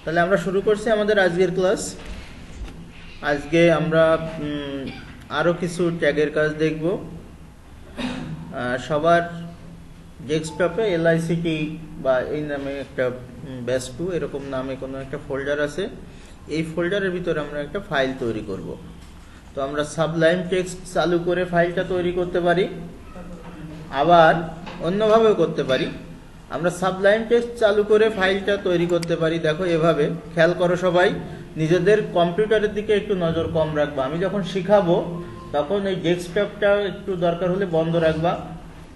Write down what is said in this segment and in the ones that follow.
তাহলে আমরা শুরু করছি আমাদের আজকের ক্লাস। আজকে আমরা আরও কিছু ট্যাগের কাজ দেখব। সবার ডেস্কটপে এলআইসিটি বা এই নামে একটা ব্যাস 2 এরকম নামে কোনো একটা ফোল্ডার আছে। এই ফোল্ডারের ভিতরে আমরা একটা ফাইল তৈরি করব। তো আমরা সাবলাইম টেক্সট চালু করে ফাইলটা তৈরি করতে পারি, আবার অন্যভাবেও করতে পারি। আমরা সাবলাইম টেক্সট চালু করে ফাইলটা তৈরি করতে পারি। দেখো এভাবে, খেয়াল করো সবাই, নিজেদের কম্পিউটারের দিকে একটু নজর কম রাখবা। আমি যখন শিখাবো তখন এই ডেস্কটপটা একটু দরকার হলে বন্ধ রাখবা,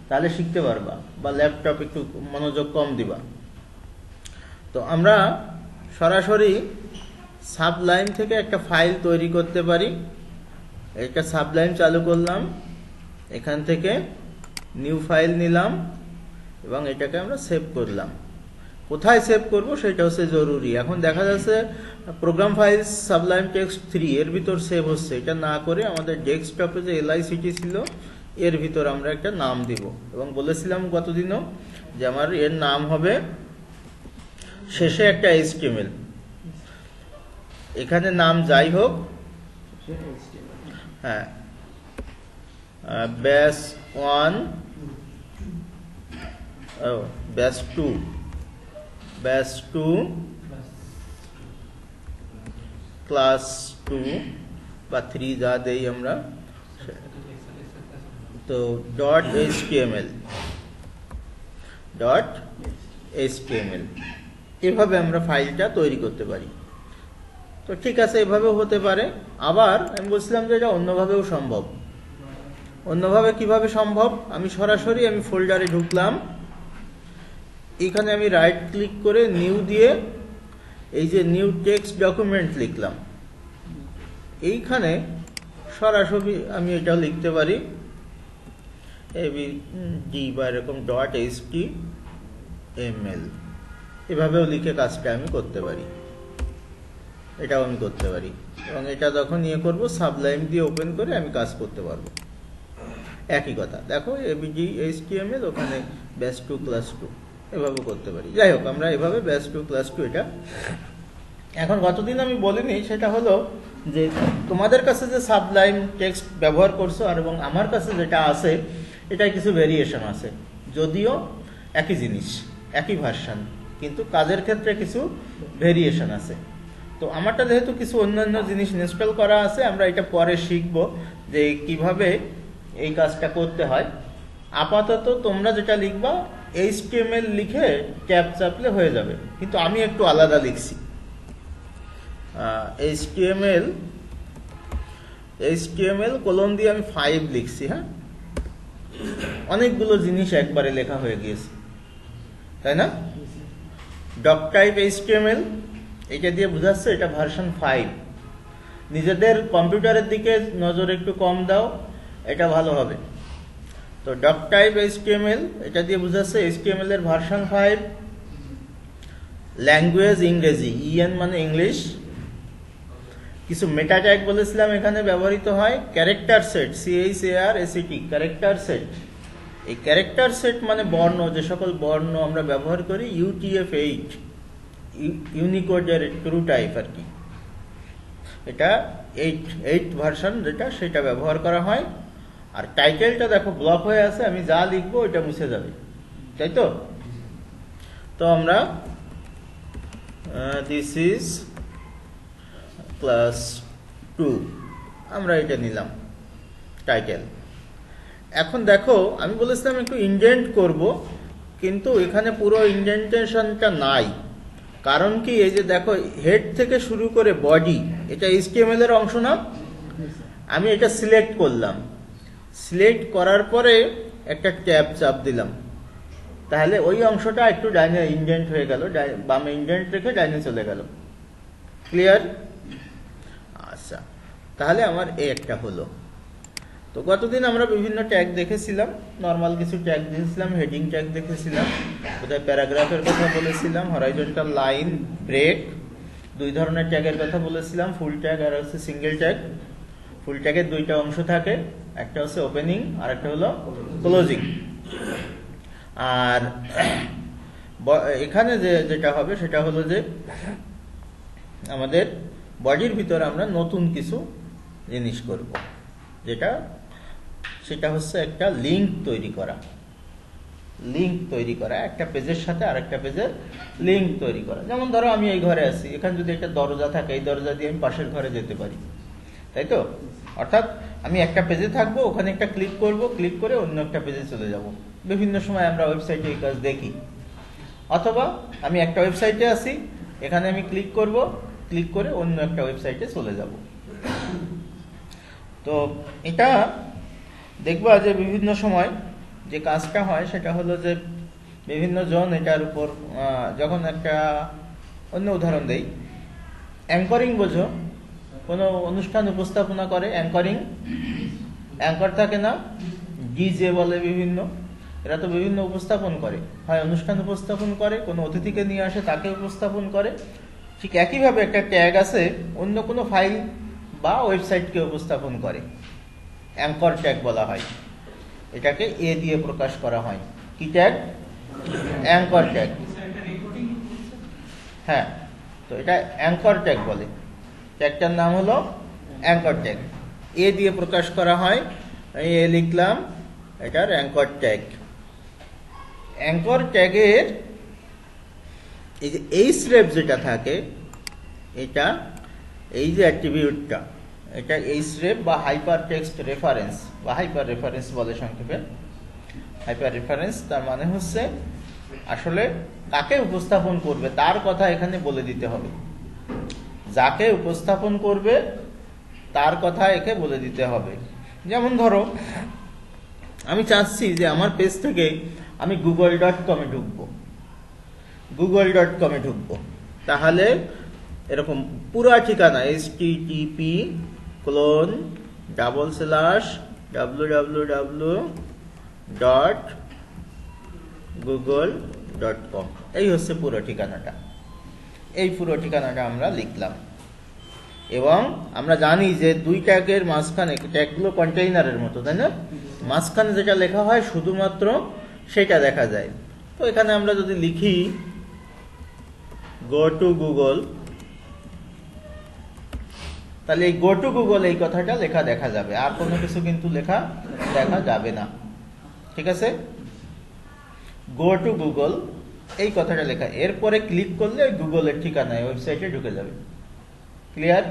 তাহলে শিখতে পারবা, বা ল্যাপটপ একটু মনোযোগ কম দিবা। তো আমরা সরাসরি সাবলাইম থেকে একটা ফাইল তৈরি করতে পারি। এটা সাবলাইম চালু করলাম, এখান থেকে নিউ ফাইল নিলাম এবং এটাকে আমরা সেভ করলাম। কোথায় সেভ করব সেটা হচ্ছে জরুরি। এখন দেখা যাচ্ছে প্রোগ্রাম ফাইল সাবলাইম টেক্সট 3 এর ভিতর সেভ হচ্ছে। এটা না করে আমাদের ডেস্কটপে যে এলআইসিটি ছিল এর ভিতর আমরা একটা নাম দিব, এবং বলেছিলাম গতদিনও যে আমার এর নাম হবে শেষে একটা HTML। এখানে নাম যাই হোক, হ্যাঁ, ব্যাস 1, ব্যাস 2, ব্যাস 2 ক্লাস 2 বা 3 যা দেই আমরা। তো .html এভাবে আমরা ফাইলটা তৈরি করতে পারি। তো ঠিক আছে, এভাবেও হতে পারে। আবার আমি বলছিলাম যে এটা অন্যভাবেও সম্ভব। অন্যভাবে কিভাবে সম্ভব? আমি সরাসরি ফোল্ডারে ঢুকলাম, এখানে আমি রাইট ক্লিক করে নিউ দিয়ে এই যে নিউ টেক্সট ডকুমেন্ট লিখলাম। এইখানে সরাসরি আমি এটা লিখতে পারি ABD বা এরকম .html, এভাবেও লিখে কাজটা আমি করতে পারি। এটাও আমি করতে পারি, এবং এটা যখন ইয়ে করবো সাবলাইম দিয়ে ওপেন করে আমি কাজ করতে পারবো। একই কথা, দেখো ABD HTML, ওখানে ব্যাস 2 ক্লাস 2, এভাবে করতে পারি। যাই হোক, আমরা এভাবে ব্যাস 2 ক্লাস 2 এটা। এখন গতদিন আমি বলিনি, সেটা হলো যে তোমাদের কাছে যে সাবলাইম টেক্সট ব্যবহার করছো আর এবং আমার কাছে যেটা আছে, এটাই কিছু ভেরিয়েশন আছে। যদিও একই জিনিস, একই ভার্সন, কিন্তু কাজের ক্ষেত্রে কিছু ভেরিয়েশন আছে। তো আমারটা যেহেতু কিছু অন্যান্য জিনিস ইনস্টল করা আছে, আমরা এটা পরে শিখবো যে কিভাবে এই কাজটা করতে হয়। আপাতত তোমরা যেটা লিখবা HTML লিখে ট্যাব চাপলে হয়ে যাবে, কিন্তু আমি একটু আলাদা লিখছি। HTML কোলন দিয়ে আমি 5 লিখছি। হ্যাঁ, অনেকগুলো জিনিস একবারে লেখা হয়ে গিয়েছে, তাই না? ডক টাইপ HTML, এটা দিয়ে বোঝাচ্ছে এটা ভার্সন 5। নিজেদের কম্পিউটারের দিকে নজর একটু কম দাও, এটা ভালো হবে। তো ডক টাইপ HTML, এটা দিয়ে বোঝাচ্ছে HTML এর ভার্সন 5। ল্যাঙ্গুয়েজ ইংরেজি, EN মানে ইংলিশ। কিছু মেটা ট্যাগ বলেছিলাম এখানে ব্যবহৃত হয়। Character set, CHARACT, character set. এই ক্যারেক্টার সেট মানে বর্ণ, যে সকল বর্ণ আমরা ব্যবহার করি। UTF-8, ইউনিকোডের ট্রু টাইপ আর কি। এটা 8 ভার্সন যেটা, সেটা ব্যবহার করা হয়। আর টাইটেলটা দেখো ব্লক হয়ে আছে, আমি যা লিখবো এটা মুছে যাবে, তাই তো? তো আমরা দিস ইজ ক্লাস 2, আমরা এটা নিলাম টাইটেল। এখন দেখো আমি বলেছিলাম একটু ইন্ডেন্ট করব, কিন্তু এখানে পুরো ইন্ডেন্টেশনটা নাই। কারণ কি, এই যে দেখো হেড থেকে শুরু করে বডি, এটা HTML এর অংশ না? আমি এটা সিলেক্ট করলাম, সিলেক্ট করার পরে একটা ট্যাব চাপ দিলাম, তাহলে ওই অংশটা একটু ডাইনে ইন্ডেন্ট হয়ে গেল, বামে ইন্ডেন্ট রেখে ডাইনে চলে গেল। ক্লিয়ার? আচ্ছা, তাহলে আমার এই একটা হলো। তো গতদিন আমরা বিভিন্ন ট্যাগ দেখেছিলাম, নর্মাল কিছু ট্যাগ দেখেছিলাম, হেডিং ট্যাগ দেখেছিলাম, কোথায় প্যারাগ্রাফের কথা বলেছিলাম, হরাইজন্টাল লাইন, ব্রেক, 2 ধরনের ট্যাগের কথা বলেছিলাম, ফুল ট্যাগ আর হচ্ছে সিঙ্গেল ট্যাগ। ফুল ট্যাগের 2টা অংশ থাকে, একটা হচ্ছে ওপেনিং আর একটা হলো ক্লোজিং। আর এখানে যেটা হবে সেটা হলো যে আমাদের বডির ভিতরে আমরা নতুন কিছু জিনিস করব, সেটা হচ্ছে একটা লিঙ্ক তৈরি করা। একটা পেজের সাথে আরেকটা পেজের লিঙ্ক তৈরি করা। যেমন ধরো আমি এই ঘরে আছি, এখানে যদি একটা দরজা থাকে, এই দরজা দিয়ে আমি পাশের ঘরে যেতে পারি, তাই তো? অর্থাৎ আমি একটা পেজে থাকবো, ওখানে একটা ক্লিক করব, ক্লিক করে অন্য একটা পেজে চলে যাব। বিভিন্ন সময় আমরা ওয়েবসাইটে এই কাজ দেখি। অথবা আমি একটা ওয়েবসাইটে আছি, এখানে আমি ক্লিক করব, ক্লিক করে অন্য একটা ওয়েবসাইটে চলে যাব। তো এটা দেখবা যে বিভিন্ন সময় যে কাজটা হয় সেটা হলো যে বিভিন্ন জন এটার উপর যখন একটা অন্য উদাহরণ দেই, অ্যাঙ্করিং বোঝো, কোনো অনুষ্ঠান উপস্থাপনা করে অ্যাঙ্কর থাকে না, ডিজে বলে বিভিন্ন, এরা তো বিভিন্ন উপস্থাপন করে, হয় অনুষ্ঠান উপস্থাপন করে, কোনো অতিথিকে নিয়ে আসে তাকে উপস্থাপন করে। ঠিক একইভাবে একটা ট্যাগ আছে অন্য কোনো ফাইল বা ওয়েবসাইটকে উপস্থাপন করে, অ্যাঙ্কর ট্যাগ বলা হয়। এটাকে এ দিয়ে প্রকাশ করা হয়। কি ট্যাগ? Anchor tag. হ্যাঁ, তো এটা অ্যাঙ্কর ট্যাগ বলে। ট্যাগটার নাম হলো অ্যাঙ্কর ট্যাগ। এ দিয়ে প্রকাশ করা হয়, আমি এ লিখলাম, এটার অ্যাঙ্কর ট্যাগ। অ্যাঙ্কর ট্যাগের এই যে এইচরেফ যেটা থাকে, এটা এই যে অ্যাট্রিবিউটটা, এটা এইচরেফ বা হাইপার টেক্সট রেফারেন্স বা হাইপার রেফারেন্স বলে সংক্ষেপে। হাইপার রেফারেন্স তার মানে হচ্ছে আসলে কাকে উপস্থাপন করবে তার কথা এখানে বলে দিতে হবে। যাকে উপস্থাপন করবে তার কথা একে বলে দিতে হবে। যেমন ধরো আমি চাচ্ছি যে আমার পেজ থেকে আমি google.com এ ঢুকবো, তাহলে এরকম পুরো ঠিকানা http://www.google.com, এই হচ্ছে পুরো ঠিকানাটা। এই পুরো ঠিকানাটা আমরা লিখলাম এবং আমরা জানি যে দুই ট্যাগের মাঝখানে, ট্যাগগুলো কন্টেইনারের মতো, তাই না? মাঝখানে যেটা লেখা হয় শুধুমাত্র সেটা দেখা যায়। তো এখানে আমরা যদি লিখি গো টু গুগল, তাহলে এই গো টু গুগল এই কথাটা লেখা দেখা যাবে, আর কোনো কিছু কিন্তু লেখা দেখা যাবে না। ঠিক আছে? গো টু গুগল এই কথাটা লেখা, এরপরে ক্লিক করলে গুগলের ঠিকানায় ওয়েবসাইটে ঢুকে যাবে। ক্লিয়ার?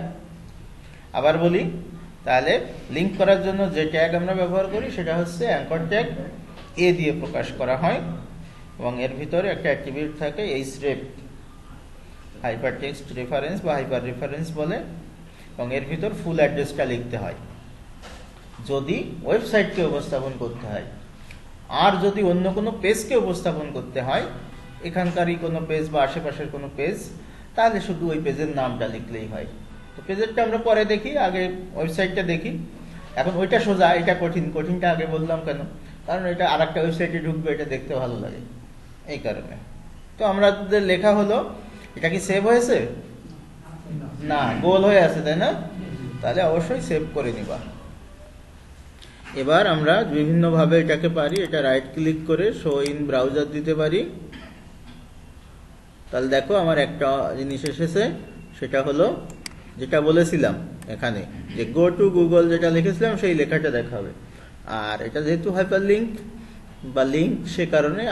আবার বলি, তাহলে লিঙ্ক করার জন্য যে ট্যাগ আমরা ব্যবহার করি সেটা হচ্ছে অ্যাঙ্কর ট্যাগ। এ দিয়ে প্রকাশ করা হয় এবং এর ভিতরে একটা অ্যাট্রিবিউট থাকে এইচরেফ, হাইপার টেক্সট রেফারেন্স বা হাইপার রেফারেন্স বলে, এবং এর ভিতর ফুল অ্যাড্রেসটা লিখতে হয় যদি ওয়েবসাইটকে উপস্থাপন করতে হয়। আর যদি অন্য কোনো পেজকে উপস্থাপন করতে হয়, এখানকারই কোনো পেজ বা আশেপাশের কোনো পেজ, তাহলে শুধু ওই পেজের নামটা লিখলেই হয়। তো পেজেরটা আমরা পরে দেখি, আগে ওয়েবসাইটটা দেখি। এখন ওইটা সোজা, এটা কঠিন। কঠিনটা আগে বললাম কেন? কারণ এটা আর একটা ওয়েবসাইটে ঢুকবে, এটা দেখতে ভালো লাগে, এই কারণে। তো আমাদের লেখা হলো, এটা কি সেভ হয়েছে? না, গোল হয়ে আছে, তাই না? তাহলে অবশ্যই সেভ করে নিবা। এবার আমরা বিভিন্নভাবে এটাকে পারি, এটা রাইট ক্লিক করে শো ইন ব্রাউজার দিতে পারি। তাহলে দেখো আমার একটা জিনিস এসেছে, সেটা হলো যেটা বলেছিলাম এখানে যে গো টু গুগল যেটা লিখেছিলাম সেই লেখাটা দেখাবে। আর এটা যেহেতু হাইপার লিঙ্ক বা লিঙ্ক, সে কারণে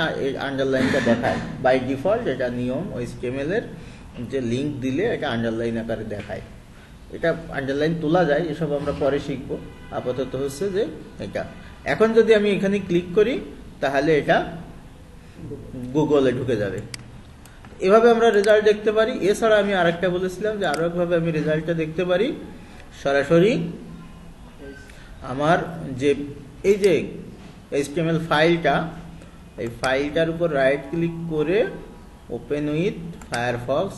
আন্ডারলাইনটা দেখায় বাই ডিফল্ট। এটা নিয়ম HTML এর যে লিঙ্ক দিলে এটা আন্ডারলাইন আকারে দেখায়। এটা আন্ডারলাইন তোলা যায়, এসব আমরা পরে শিখবো। আপাতত হচ্ছে যে এটা। এখন যদি আমি এখানে ক্লিক করি তাহলে এটা গুগলে ঢুকে যাবে। এভাবে আমরা রেজাল্ট দেখতে পারি। এছাড়া আমি আরেকটা বলেছিলাম যে আরো একভাবে আমি রেজাল্টটা দেখতে পারি সরাসরি আমার যে এই যে HTML ফাইলটা, এই ফাইলটার উপর রাইট ক্লিক করে ওপেন উইথ ফায়ারফক্স,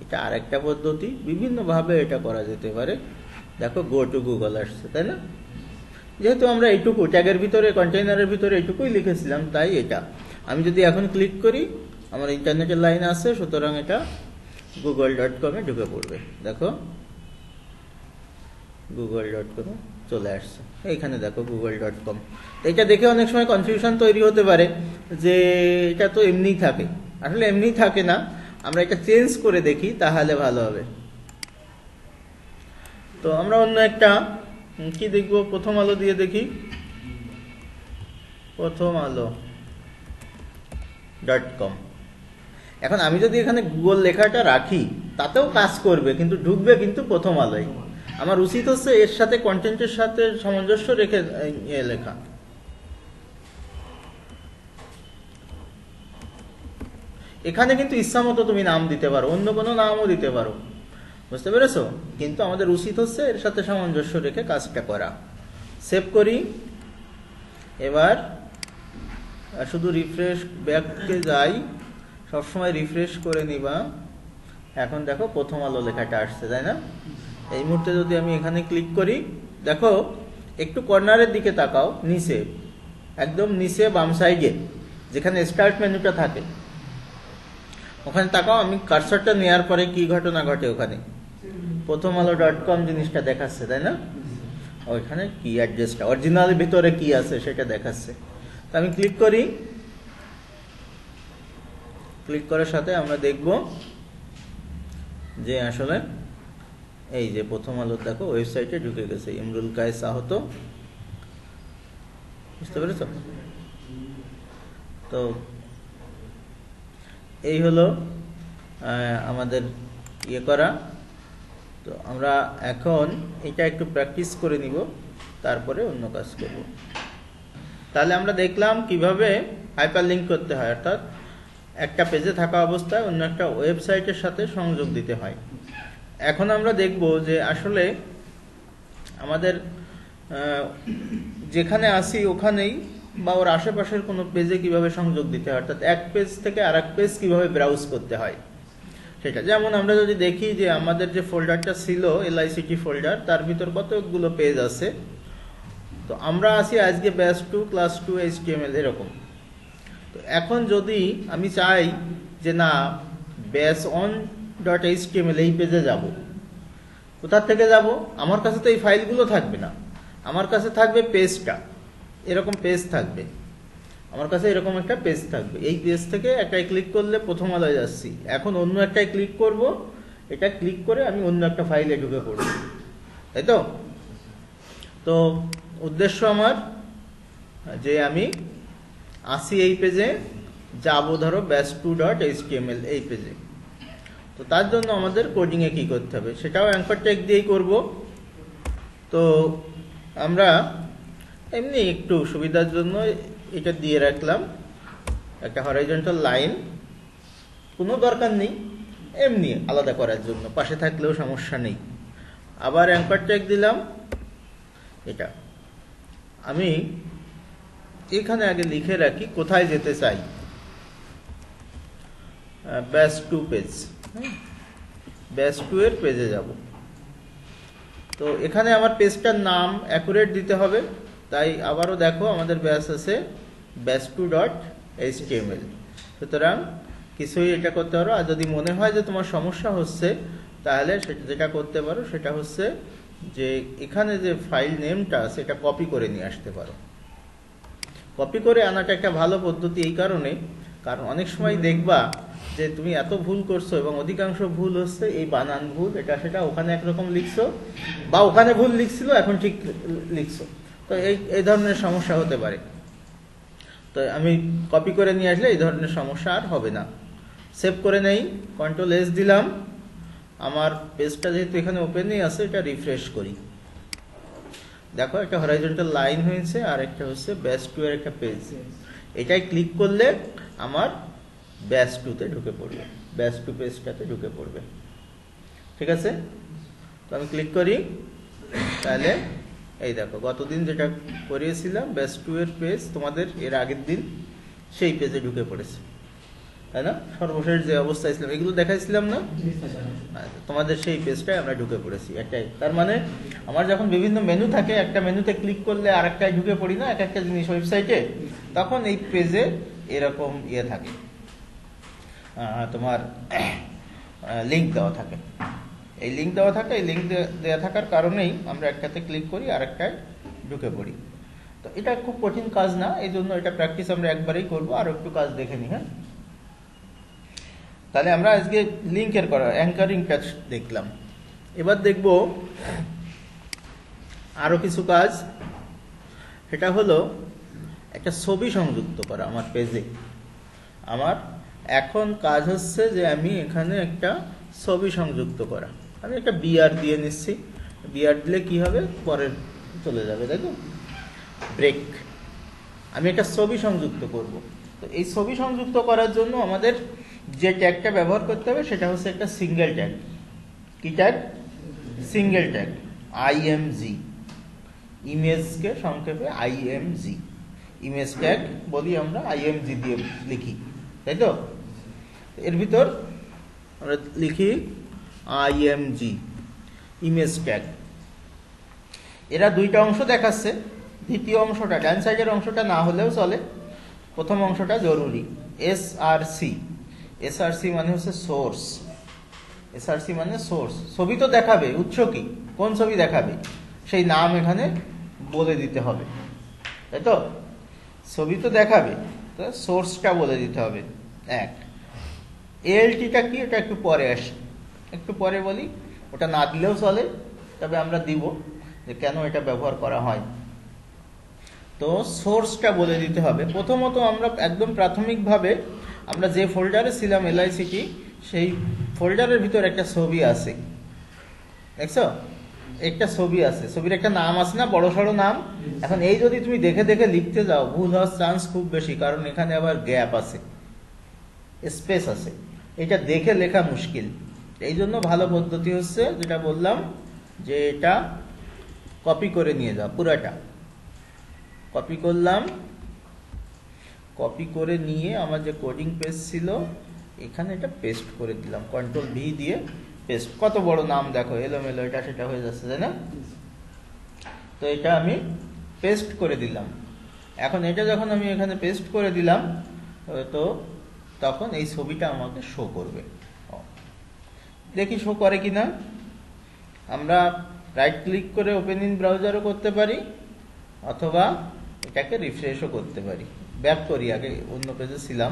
এটা আরেকটা পদ্ধতি। বিভিন্নভাবে এটা করা যেতে পারে। দেখো গো টু গুগল আসছে, তাই না? যেহেতু আমরা এইটুকু ট্যাগের ভিতরে, কন্টেইনারের ভিতরে এইটুকুই লিখেছিলাম, তাই এটা আমি যদি এখন ক্লিক করি, আমার ইন্টারনেটের লাইন আছে, সুতরাং এটা google.com এ ঢুকে পড়বে। দেখো google.com চলে আসছে, এইখানে দেখো google.com। এটা দেখে অনেক সময় কনফিউশন তৈরি হতে পারে যে এটা তো এমনিই থাকে। আসলে এমনিই থাকে না, আমরা এটা চেঞ্জ করে দেখি তাহলে ভালো হবে। তো আমরা অন্য একটা কি দেখব, প্রথম আলো দিয়ে দেখি। প্রথম আলো.com। এখন আমি যদি এখানে গুগল লেখাটা রাখি তাতেও কাজ করবে, কিন্তু ঢুকবে কিন্তু প্রথম আলোয়। আমার উচিত হচ্ছে এর সাথে কন্টেন্টের সাথে সামঞ্জস্য রেখে লেখা। এখানে কিন্তু ইচ্ছা মতো তুমি নাম দিতে পারো, অন্য কোনো নামও দিতে পারো, বুঝতে পেরেছো? কিন্তু আমাদের উচিত হচ্ছে এর সাথে সামঞ্জস্য রেখে কাজটা করা। সেভ করি। এবার শুধু রিফ্রেশ ব্যাককে যাই, সবসময় রিফ্রেশ করে নিবা। এখন দেখো প্রথম আলো লেখাটা আসছে, তাই না? এই মুহূর্তে যদি আমি এখানে ক্লিক করি, দেখো একটু কর্নারের দিকে তাকাও, নিচে, একদম নিচে বাম সাইডে যেখানে স্টার্ট মেনুটা থাকে ওখানে তাকাও। আমি কার্সরটা নেওয়ার পরে কি ঘটনা ঘটে, ওখানে প্রথম আলো.com জিনিসটা দেখাচ্ছে, তাই না? ওইখানে কি অ্যাড্রেসটা অরিজিনাল ভিতরে কি আছে সেটা দেখাচ্ছে। তো আমি ক্লিক করি। ক্লিক করার সাথে আমরা দেখব যে আসলে এই যে প্রথম আলো দেখো ওয়েবসাইটে ঢুকে গেছে, ইমরুল কায়েস আহত, বুঝতে পেরেছ? তো এই হলো আমাদের ইয়ে করা। তো আমরা এখন এটা একটু প্র্যাকটিস করে নিব, তারপরে অন্য কাজ করব। তাহলে আমরা দেখলাম কিভাবে হাইপারলিংক করতে হয়, অর্থাৎ একটা পেজে থাকা অবস্থায় অন্য একটা ওয়েবসাইটের সাথে সংযোগ দিতে হয়। এখন আমরা দেখব যে আসলে আমাদের যেখানে আসি ওখানেই বা ওর আশেপাশের কোনো পেজে কিভাবে সংযোগ দিতে হয়, অর্থাৎ এক পেজ থেকে আর এক পেজ কিভাবে ব্রাউজ করতে হয় সেটা। যেমন আমরা যদি দেখি যে আমাদের যে ফোল্ডারটা ছিল LICT ফোল্ডার, তার ভিতর কতগুলো পেজ আছে। তো আমরা আসি আজকে ব্যাচ 2 ক্লাস 2 HTML এরকম। তো এখন যদি আমি চাই যে না ব্যাচ on.html এই পেজে যাব, কোথার থেকে যাব? আমার কাছে তো এই ফাইলগুলো থাকবে না, আমার কাছে থাকবে পেজটা, এরকম পেজ থাকবে আমার কাছে, এরকম একটা পেজ থাকবে। এই পেজ থেকে একটাই ক্লিক করলে প্রথম আলোয় যাচ্ছি। এখন অন্য একটাই ক্লিক করব, এটা ক্লিক করে আমি অন্য একটা ফাইলে ঢুকে পড়ব, তাই তো? তো উদ্দেশ্য আমার যে আমি আসি এই পেজে, যাব ধরো batch2.html এই পেজে। তো তার জন্য আমাদের কোডিংয়ে কি করতে হবে সেটাও অ্যাঙ্কর ট্যাগ দিয়েই করব। তো আমরা এমনি একটু সুবিধার জন্য এটা দিয়ে রাখলাম একটা হরাইজন্টাল লাইন, কোনো দরকার নেই, এমনি আলাদা করার জন্য, পাশে থাকলেও সমস্যা নেই। আবার অ্যাঙ্কর ট্যাগ দিলাম। এটা আমি এখানে আগে লিখে রাখি কোথায় যেতে চাই, ব্যাচ 2 পেজ, ব্যাচ 2 এর পেজে যাব। তো এখানে আমার পেজটার নাম অ্যাকুরেট দিতে হবে, তাই আবারও দেখো আমাদের ব্যাচ আছে batch2.html। সুতরাং কিছুই এটা করতে পারো। আর যদি মনে হয় যে তোমার সমস্যা হচ্ছে, তাহলে যেটা করতে পারো সেটা হচ্ছে যে এখানে যে ফাইল নেমটা সেটা কপি করে নিয়ে আসতে পারো। কপি করে আনাটা একটা ভালো পদ্ধতি এই কারণে, কারণ অনেক সময় দেখবা যে তুমি এত ভুল করছো এবং অধিকাংশ ভুল হচ্ছে এই বানান ভুল, এটা সেটা, ওখানে একরকম লিখছো বা ওখানে ভুল লিখছিল এখন ঠিক লিখছো। তো এই ধরনের সমস্যা হতে পারে। তো আমি কপি করে নিয়ে আসলে এই ধরনের সমস্যা আর হবে না। সেভ করে নেই, Ctrl+S দিলাম। আমার পেজটা যেহেতু এখানে ওপেনই আছে, এটা রিফ্রেশ করি। দেখো একটা হরাইজন্টাল লাইন হয়েছে, আর একটা হচ্ছে ব্যাচ 2 এর একটা পেজ। এটাই ক্লিক করলে আমার ব্যাচ 2 তে ঢুকে পড়বে, ব্যাচ 2 পেজটাতে ঢুকে পড়বে। ঠিক আছে? তো আমি ক্লিক করি, তাহলে এই দেখো গতদিন যেটা করিয়েছিলাম ব্যাচ 2 এর পেজ, তোমাদের এর আগের দিন সেই পেজে ঢুকে পড়েছে, তাই না? সর্বশেষ যে অবস্থায় ছিলাম এগুলো দেখাইছিলাম না, তোমাদের সেই পেজটায় আমরা ঢুকে পড়েছি একটাই। তার মানে আমার যখন বিভিন্ন মেনু থাকে, একটা মেনুতে ক্লিক করলে আর একটাই ঢুকে পড়ি না, এক একটা জিনিস ওয়েবসাইটে, তখন এই পেজে এরকম ইয়ে থাকে, তোমার লিঙ্ক দেওয়া থাকে। এই লিঙ্ক দেওয়া থাকে, এই লিঙ্ক দেওয়া থাকার কারণেই আমরা একটাতে ক্লিক করি আর একটায় ঢুকে পড়ি। তো এটা খুব কঠিন কাজ না, এই জন্য এটা প্র্যাকটিস আমরা একবারেই করবো, আরো একটু কাজ দেখে নিই। হ্যাঁ, তাহলে আমরা আজকে লিঙ্কের করা অ্যাঙ্কারিংটা দেখলাম। এবার দেখব আরও কিছু কাজ, সেটা হলো একটা ছবি সংযুক্ত করা আমার পেজে। আমার এখন কাজ হচ্ছে যে আমি এখানে একটা ছবি সংযুক্ত করা। আমি একটা বিআর দিয়ে নিচ্ছি, বিআর দিলে কি হবে, পরে চলে যাবে, তাই তো? ব্রেক। আমি একটা ছবি সংযুক্ত করব। তো এই ছবি সংযুক্ত করার জন্য আমাদের যে ট্যাগটা ব্যবহার করতে হবে সেটা হচ্ছে একটা সিঙ্গেল ট্যাগ। কি ট্যাগ? Single tag, IMG. ইমেজকে সংক্ষেপে আইএমজি, ইমেজ ট্যাগ বলি আমরা, আইএমজি দিয়ে লিখি, তাই তো? এর ভিতর আমরা লিখি আইএমজি, ইমেজ ট্যাগ। এরা দুইটা অংশ দেখাচ্ছে, দ্বিতীয় অংশটা, ডান সাইডের অংশটা না হলেও চলে, প্রথম অংশটা জরুরি। এসআরসি, এসআরসি মানে হচ্ছে সোর্স, এসআরসি মানে সোর্স। ছবি তো দেখাবে, উৎস কি, কোন ছবি দেখাবে সেই নাম এখানে বলে দিতে হবে, তাই তো? ছবি তো দেখাবে, তো সোর্সটা বলে দিতে হবে। এক, এএলটিটা কি, ওটা একটু পরে আসে, একটু পরে বলি, ওটা না দিলেও চলে, তবে আমরা দিব যে কেন এটা ব্যবহার করা হয়। তো সোর্সটা বলে দিতে হবে। প্রথমত আমরা একদম প্রাথমিকভাবে আমরা যে ফোল্ডারে ছিলাম এলআইসিটি, সেই ফোল্ডারের ভিতর একটা ছবি আছে, দেখছো? একটা ছবি আছে, ছবির একটা নাম আছে না, বড় সড়ো নাম। এখন এই যদি তুমি দেখে দেখে লিখতে যাও, ভুল হওয়ার চান্স খুব বেশি, কারণ এখানে আবার গ্যাপ আছে, স্পেস আছে, এটা দেখে লেখা মুশকিল। এই জন্য ভালো পদ্ধতি হচ্ছে যেটা বললাম, যে এটা কপি করে নিয়ে যাও, পুরাটা কপি করলাম, কপি করে নিয়ে আমার যে কোডিং পেজ ছিল এখানে এটা পেস্ট করে দিলাম, কন্ট্রোল ভি দিয়ে পেস্ট। কত বড় নাম দেখো, এলোমেলো এটা সেটা হয়ে যাচ্ছে, তাই না? তো এটা আমি পেস্ট করে দিলাম। এখন এটা যখন আমি এখানে পেস্ট করে দিলাম, তো তখন এই ছবিটা আমাকে শো করবে। দেখি শো করে কিনা। আমরা রাইট ক্লিক করে ওপেন ইন ব্রাউজারও করতে পারি, অথবা এটাকে রিফ্রেশও করতে পারি। ব্যাক করি, আগে অন্য পেজে ছিলাম,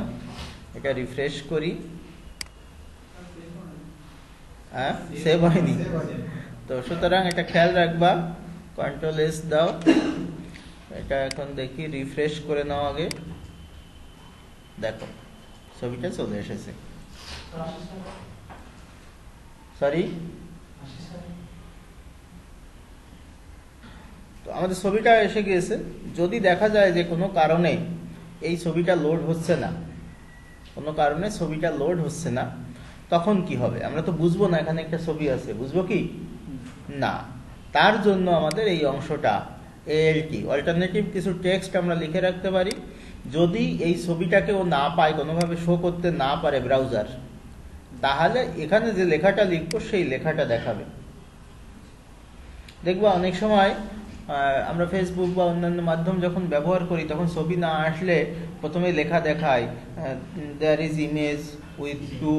এটা রিফ্রেশ করি। হ্যাঁ, সেভ হয়নি তো, সুতরাং এটা খেয়াল রাখবা। কন্ট্রোল এস দাও, এটা এখন দেখি, রিফ্রেশ করে নাও আগে, দেখো ছবিটা চলে এসেছে। সরি, তো আমাদের ছবিটা এসে গিয়েছে। যদি দেখা যায় যে কোনো কারণে এই ছবিটা লোড হচ্ছে না, কোনো কারণে ছবিটা লোড হচ্ছে না, তখন কি হবে? আমরা তো বুঝবো না এখানে একটা ছবি আছে, বুঝবো কি না? তার জন্য আমাদের এই অংশটা এএলটি, অল্টারনেটিভ কিছু টেক্সট আমরা লিখে রাখতে পারি। যদি এই ছবিটাকে ও না পায়, কোনোভাবে শো করতে না পারে ব্রাউজার, তাহলে এখানে যে লেখাটা লিখবো সেই লেখাটা দেখাবে। দেখবো অনেক সময় আমরা ফেসবুক বা অন্যান্য মাধ্যম যখন ব্যবহার করি, তখন ছবি না আসলে প্রথমে লেখা দেখায়, there is image with two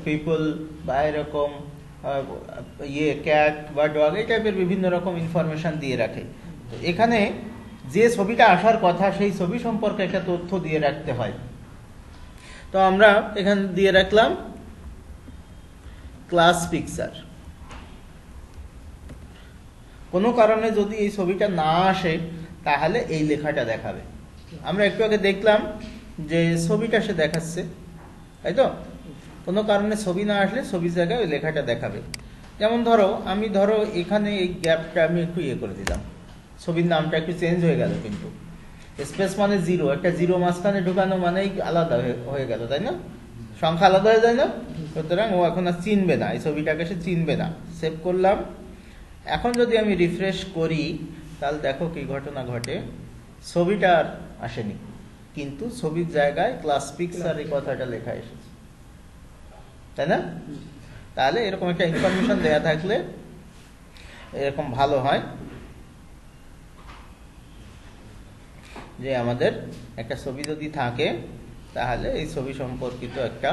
people, বা এরকম ক্যাট বা ডগ, এই টাইপের বিভিন্ন রকম ইনফরমেশন দিয়ে রাখে। তো এখানে যে ছবিটা আসার কথা সেই ছবি সম্পর্কে একটা তথ্য দিয়ে রাখতে হয়। তো আমরা এখানে দিয়ে রাখলাম ক্লাস পিকচার। কোনো কারণে যদি এই ছবিটা না আসে, তাহলে এই লেখাটা দেখাবে। আমরা একটু আগে দেখলাম যে ছবিটা সে দেখাচ্ছে, তাই তো? কোনো কারণে ছবি না আসলে ছবির জায়গায় ওই লেখাটা দেখাবে। যেমন ধরো এখানে এই গ্যাপটা আমি একটু করে দিলাম, ছবির নামটা একটু চেঞ্জ হয়ে গেল, কিন্তু স্পেস মানে জিরো, একটা জিরো মাঝখানে ঢুকানো মানেই আলাদা হয়ে গেল, তাই না? সংখ্যা আলাদা হয়ে যায় না? সুতরাং ও এখন আর চিনবে না, এই ছবিটাকে সে চিনবে না। সেভ করলাম। এখন যদি আমি রিফ্রেশ করি, তাহলে দেখো কি ঘটনা ঘটে, ছবিটা আর আসেনি, কিন্তু ছবির জায়গায় ক্লাস পিকচার এই কথাটা লেখা এসেছে, তাই না? তাহলে এরকম একটা ইনফরমেশন দেয়া থাকলে এরকম ভালো হয় যে আমাদের একটা ছবি যদি থাকে, তাহলে এই ছবি সম্পর্কিত একটা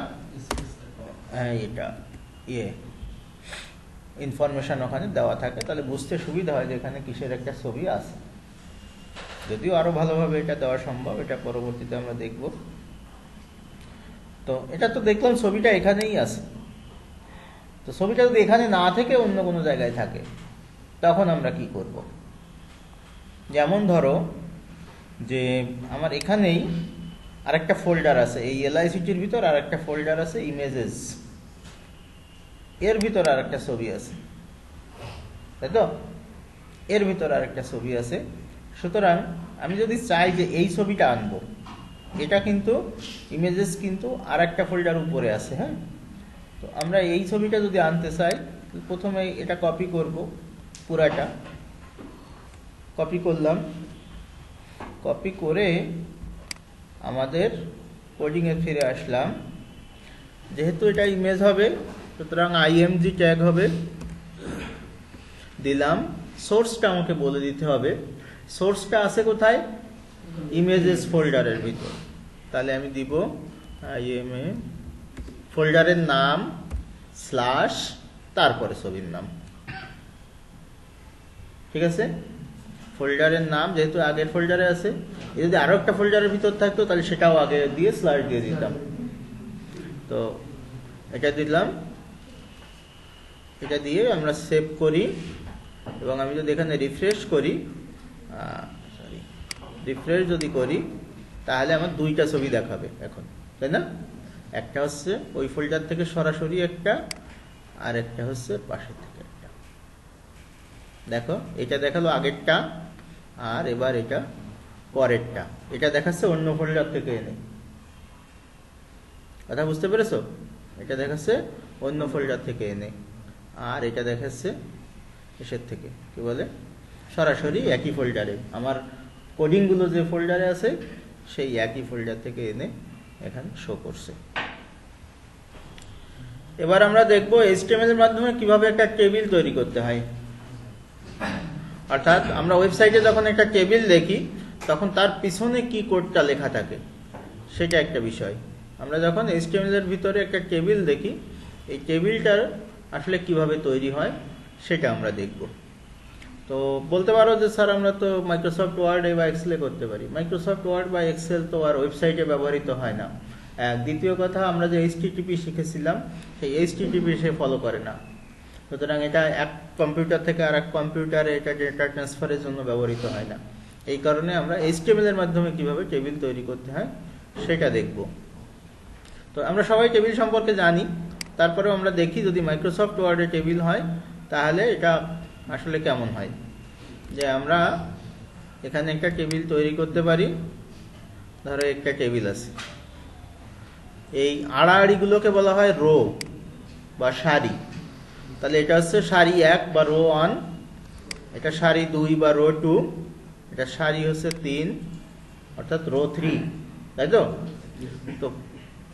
ইনফরমেশন ওখানে দেওয়া থাকে, তাহলে বুঝতে সুবিধা হয় যে এখানে কিসের একটা ছবি আছে। যদিও আরো ভালোভাবে এটা দেওয়া সম্ভব, এটা পরবর্তীতে আমরা দেখব। তো এটা তো দেখলাম ছবিটা এখানেই আছে। তো ছবিটা যদি এখানে না থেকে অন্য কোনো জায়গায় থাকে, তখন আমরা কি করব? যেমন ধরো যে আমার এখানেই আরেকটা ফোল্ডার আছে, এই এলআইসিটির ভিতর আরেকটা ফোল্ডার আছে ইমেজেস, এর ভিতর আরেকটা ছবি আছে, তাই তো? এর ভিতর আরেকটা ছবি আছে। সুতরাং আমি যদি চাই যে এই ছবিটা আনবো, এটা কিন্তু ইমেজেস কিন্তু আরেকটা ফোল্ডার উপরে আছে, হ্যাঁ। তো আমরা এই ছবিটা যদি আনতে চাই, প্রথমে এটা কপি করব, পুরাটা কপি করলাম, কপি করে আমাদের কোডিংয়ে ফিরে আসলাম। যেহেতু এটা ইমেজ হবে, সুতরাং আইএমজি ট্যাগ হবে, দিলাম। সোর্সটা আমাকে বলে দিতে হবে, সোর্সটা আছে কোথায়? ইমেজেস ফোল্ডারের ভিতর। তাহলে আমি দিব আইএমএ ফোল্ডারের নাম স্ল্যাশ তারপরে ছবির নাম, ঠিক আছে? ফোল্ডারের নাম যেহেতু আগের ফোল্ডারে আছে, যদি আরো একটা ফোল্ডারের ভিতর থাকতো তাহলে সেটাও আগে দিয়ে স্ল্যাশ দিয়ে দিতাম। তো এটা দিলাম, এটা দিয়ে আমরা সেভ করি, এবং আমি যদি এখানে রিফ্রেশ করি, রিফ্রেশ যদি করি, তাহলে আমার দুইটা ছবি দেখাবে এখন, তাই না? একটা হচ্ছে ওই ফোল্ডার থেকে সরাসরি একটা, আর একটা হচ্ছে পাশের থেকে একটা। দেখো, এটা দেখালো আগেরটা, আর এবার এটা পরেরটা। এটা দেখাচ্ছে অন্য ফোল্ডার থেকে এনে, কথা বুঝতে পেরেছো? এটা দেখাচ্ছে অন্য ফোল্ডার থেকে এনে, আর এটা দেখাচ্ছে এসের থেকে, কি বলে, সরাসরি একই ফোল্ডারে, আমার কোডিংগুলো যে ফোল্ডারে আছে সেই একই ফোল্ডার থেকে এনে এখানে শো করছে। এবার আমরা দেখব এইচটিএমএল এর মাধ্যমে কিভাবে একটা টেবিল তৈরি করতে হয়। অর্থাৎ আমরা ওয়েবসাইটে যখন একটা টেবিল দেখি, তখন তার পিছনে কি কোডটা লেখা থাকে সেটা একটা বিষয়। আমরা যখন এইচটিএমএল এর ভিতরে একটা টেবিল দেখি, এই টেবিলটার আসলে কিভাবে তৈরি হয় সেটা আমরা দেখব। তো বলতে পারো যে স্যার আমরা তো মাইক্রোসফট ওয়ার্ড বা এক্সেলে করতে পারি। মাইক্রোসফট ওয়ার্ড বা এক্সেল তো আর ওয়েবসাইটে ব্যবহৃত হয় না। দ্বিতীয় কথা, আমরা যে এইচটিটিপি শিখেছিলাম সেই এইচটিটিপি সে ফলো করে না। সুতরাং এটা এক কম্পিউটার থেকে আর এক কম্পিউটারে এটা ডেটা ট্রান্সফারের জন্য ব্যবহৃত হয় না। এই কারণে আমরা এইচটিএমএল এর মাধ্যমে কিভাবে টেবিল তৈরি করতে হয় সেটা দেখব। তো আমরা সবাই টেবিল সম্পর্কে জানি, তারপরেও আমরা দেখি যদি মাইক্রোসফট ওয়ার্ডে টেবিল হয় তাহলে এটা আসলে কেমন হয়। যে আমরা এখানে একটা টেবিল তৈরি করতে পারি, ধরো একটা টেবিল আছে, এই আড়াআড়িগুলোকে বলা হয় রো বা সারি। তাহলে এটা হচ্ছে সারি 1 বা রো 1, এটা সারি 2 বা রো 2, এটা সারি হচ্ছে 3 অর্থাৎ রো 3, তাই তো? তো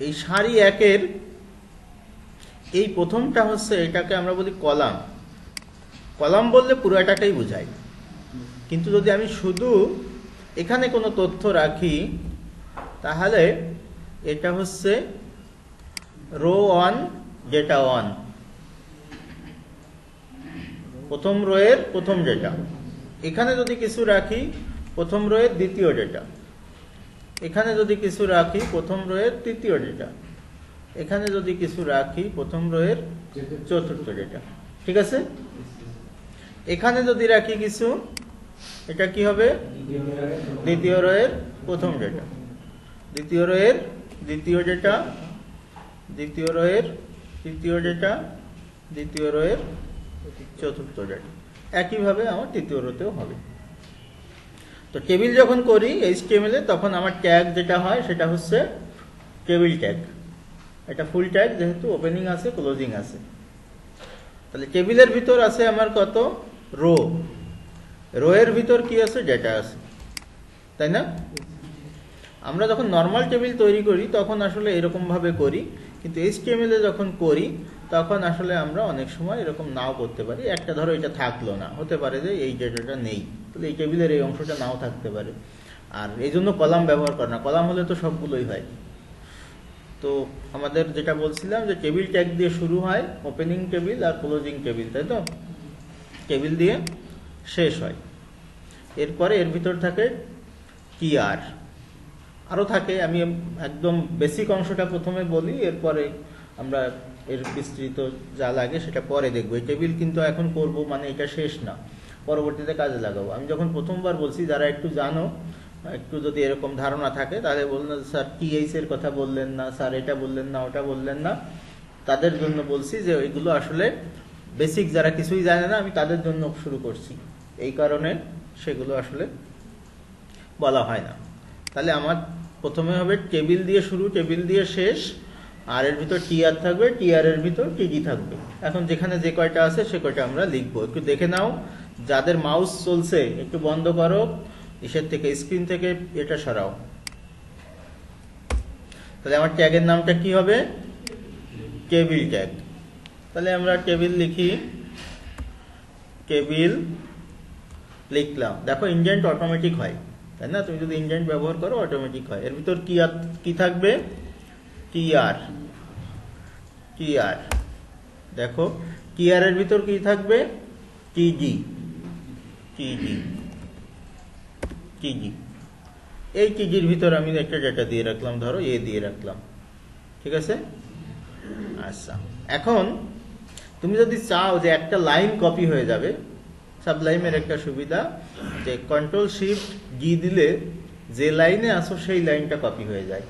এই সারি 1-এর এই প্রথমটা হচ্ছে, এটাকে আমরা বলি কলাম। কলাম বললে পুরোটাকেই বোঝায়, কিন্তু যদি আমি শুধু এখানে কোনো তথ্য রাখি তাহলে এটা হচ্ছে রো 1 ডেটা 1, প্রথম রোয়ের প্রথম ডেটা। এখানে যদি কিছু রাখি প্রথম রোয়ের দ্বিতীয় ডেটা, এখানে যদি কিছু রাখি প্রথম রোয়ের তৃতীয় ডেটা, এখানে যদি কিছু রাখি প্রথম রোয়ের চতুর্থ ডেটা, ঠিক আছে? এখানে যদি রাখি কিছু, এটা কি হবে? দ্বিতীয় রোয়ের প্রথম ডেটা, দ্বিতীয় রোয়ের দ্বিতীয় ডেটা, দ্বিতীয় রোয়ের তৃতীয় ডেটা, দ্বিতীয় রোয়ের চতুর্থ ডেটা। একইভাবে আমার তৃতীয় রোতেও হবে। তো টেবিল যখন করি এইচটিএমএল এ, তখন আমার ট্যাগ যেটা হয় সেটা হচ্ছে টেবিল ট্যাগ। এটা ফুল ট্যাগ, যেহেতু ওপেনিং আছে ক্লোজিং আছে। তাহলে টেবিলের ভিতর আছে আমার কত? রো। রোয়ের ভিতর কি আছে? ডেটা আছে, তাই না? আমরা যখন নর্মাল টেবিল তৈরি করি তখন আসলে এরকম ভাবে করি, কিন্তু এইচটিএমএল এ যখন করি তখন আসলে আমরা অনেক সময় এরকম নাও করতে পারি। একটা ধরো এটা থাকলো না, হতে পারে যে এই ডেটাটা নেই, তাহলে এই টেবিলের এই অংশটা নাও থাকতে পারে। আর এই জন্য কলাম ব্যবহার করে না, কলাম হলে তো সবগুলোই হয়। তো আমাদের যেটা বলছিলাম যে টেবিল ট্যাগ দিয়ে শুরু হয়, ওপেনিং টেবিল আর ক্লোজিং টেবিল, তাই তো? টেবিল দিয়ে শেষ হয়। এরপরে এর ভিতর থাকে টিআর, আরও থাকে। আমি একদম বেসিক অংশটা প্রথমে বলি, এরপরে আমরা এর বিস্তৃত যা লাগে সেটা পরে দেখবো। এই টেবিল কিন্তু এখন করব, মানে এটা শেষ না। পরবর্তীতে কাজে লাগাবো। আমি যখন প্রথমবার বলছি, যারা একটু জানো, একটু যদি এরকম ধারণা থাকে তাহলে বললেন স্যার টিএইচ এর কথা বললেন না, স্যার এটা বললেন না, ওটা বললেন না, তাদের জন্য বলছি যে ওইগুলো আসলে বেসিক যারা কিছুই জানে না আমি তাদের জন্য শুরু করছি, এই কারণে সেগুলো আসলে বলা হয় না। তাহলে আমার প্রথমে হবে টেবিল দিয়ে শুরু, টেবিল দিয়ে শেষ, আর এর ভিতর টিআর থাকবে, টিআর এর ভিতর টিজি থাকবে। এখন যেখানে যে কয়টা আছে সে কয়টা আমরা লিখবো। একটু দেখে নাও, যাদের মাউস চলছে একটু বন্ধ করো, ইসের থেকে স্ক্রিন থেকে এটা সরাও। তাহলে আমার ট্যাগের নামটা কি হবে? Table tag. তাহলে আমরা টেবিল লিখি, টেবিল লিখলাম। দেখো ইনডেন্ট অটোমেটিক হয়, তাই না? তুমি যদি ইনডেন্ট ব্যবহার করো অটোমেটিক হয়। এর ভিতর কি থাকবে? টিআর। টিআর দেখো, টিআর এর ভিতর কি থাকবে? টিজি। টিজি টিজি এই টিজির ভিতর আমি একটা ডেটা দিয়ে রাখলাম, ধরো এ দিয়ে রাখলাম, ঠিক আছে? আচ্ছা, এখন তুমি যদি চাও যে একটা লাইন কপি হয়ে যাবে, সাবলাইমের একটা সুবিধা যে কন্ট্রোল শিফট জি দিলে যে লাইনে আসো সেই লাইনটা কপি হয়ে যায়।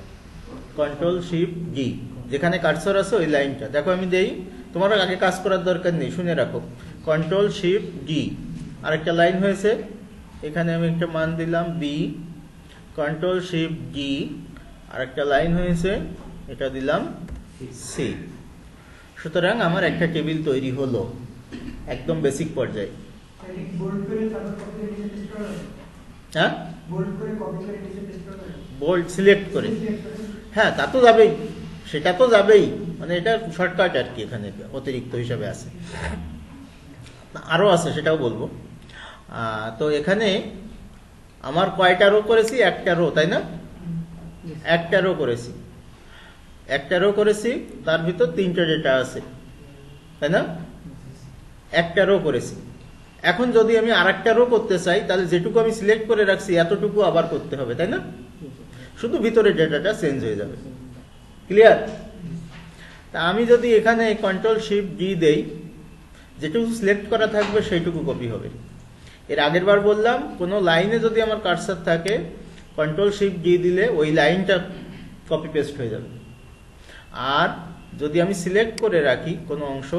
কন্ট্রোল শিফট জি, যেখানে কার্সর আছে ওই লাইনটা। দেখো আমি দেই, তোমার আগে কাজ করার দরকার নেই, শুনে রাখো। কন্ট্রোল শিফট জি, আরেকটা লাইন হয়েছে, এখানে আমি একটা মান দিলাম বি। কন্ট্রোল শিফট জি, আরেকটা লাইন হয়েছে, এটা দিলাম সি। সুতরাং আমার একটা টেবিল তৈরি হলো একদম বেসিক পর্যায়ে। হ্যাঁ, বোল্ড সিলেক্ট করে, হ্যাঁ তা তো যাবেই, সেটা তো যাবেই, মানে এটা শর্টকাট আর কি, এখানে অতিরিক্ত হিসাবে আছে, আরো আছে সেটাও বলবো। তো এখানে আমার কয়টা রো করেছি? একটা রো, তাই না? একটা রো করেছি, একটা রো করেছি, তার ভিতর তিনটা ডেটা আছে, তাই না? একটা রো করেছি। এখন যদি আমি আরেকটা রো করতে চাই, তাহলে যেটুকু আমি সিলেক্ট করে রাখছি এতটুকু আবার করতে হবে, তাই না? শুধু ভিতরে ডেটাটা চেঞ্জ হয়ে যাবে। ক্লিয়ার? তা আমি যদি এখানে কন্ট্রোল শিফট জি দেই, যেটুকু সিলেক্ট করা থাকবে সেইটুকু কপি হবে। এর আগের বার বললাম, কোনো লাইনে যদি আমার কার্সর থাকে, কন্ট্রোল শিফট জি দিলে ওই লাইনটা কপি পেস্ট হয়ে যাবে। আর যদি আমি সিলেক্ট করে রাখি কোনো অংশ,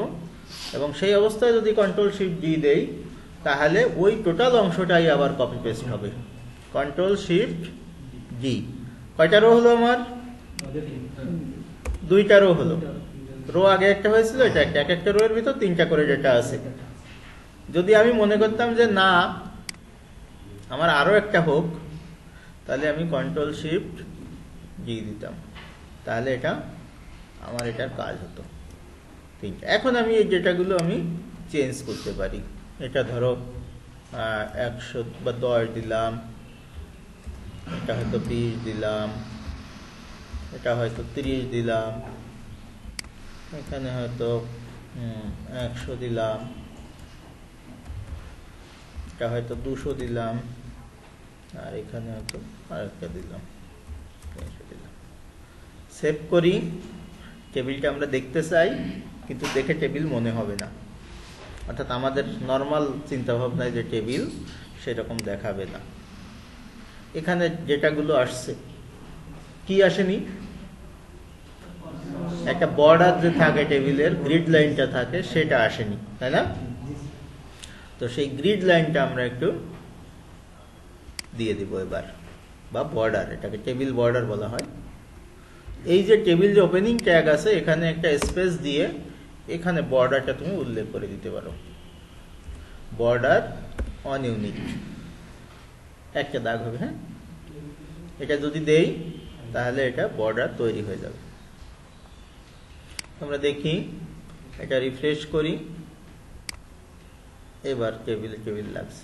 এবং সেই অবস্থায় যদি কন্ট্রোল শিফট জি দেই, তাহলে ওই টোটাল অংশটাই আবার কপি পেস্ট হবে। কন্ট্রোল শিফট জি। কয়টা রো হলো আমার? দুইটা রো হলো। রো আগে একটা হয়েছিল, এটা একটা, এক একটা রো এর ভিতর তিনটা করে ডেটা আছে। যদি আমি মনে করতাম যে না আমার আরো একটা হোক, তাহলে আমি কন্ট্রোল শিফট জি দিতাম, তাহলে এটা আমার এটার কাজ হতো তিনটা। এখন আমি এই ডেটাগুলো আমি চেঞ্জ করতে পারি। এটা ধরো 100 বা 10 দিলাম, এটা হয়তো 20 দিলাম, এটা হয়তো 30 দিলাম, এখানে হয়তো 100 দিলাম, এটা হয়তো 200 দিলাম, আর এখানে হয়তো আরেকটা দিলাম, 300 দিলাম। সেভ করি। টেবিলটা আমরা দেখতে চাই, কিন্তু দেখে টেবিল মনে হবে না, অর্থাৎ আমাদের নর্মাল চিন্তা ভাবনায় যে টেবিল সেরকম দেখাবে না। এখানে ডেটাগুলো আসছে, কি আসেনি? একটা বর্ডার যে থাকে টেবিলের, গ্রিড লাইনটা থাকে, সেটা আসেনি, তাই না? তো সেই গ্রিড লাইনটা আমরা একটু দিয়ে দিব এবার, বা বর্ডার, এটাকে টেবিল বর্ডার বলা হয়। এই যে টেবিল যে ওপেনিং ট্যাগ আছে, এখানে একটা স্পেস দিয়ে এখানে বর্ডারটা তুমি উল্লেখ করে দিতে পারো, বর্ডার অন ইউনিট, একটা দাগ হবে। হ্যাঁ, এটা যদি দেই তাহলে এটা বর্ডার তৈরি হয়ে যাবে। আমরা দেখি, এটা রিফ্রেশ করি, এবার টেবিল লাগছে,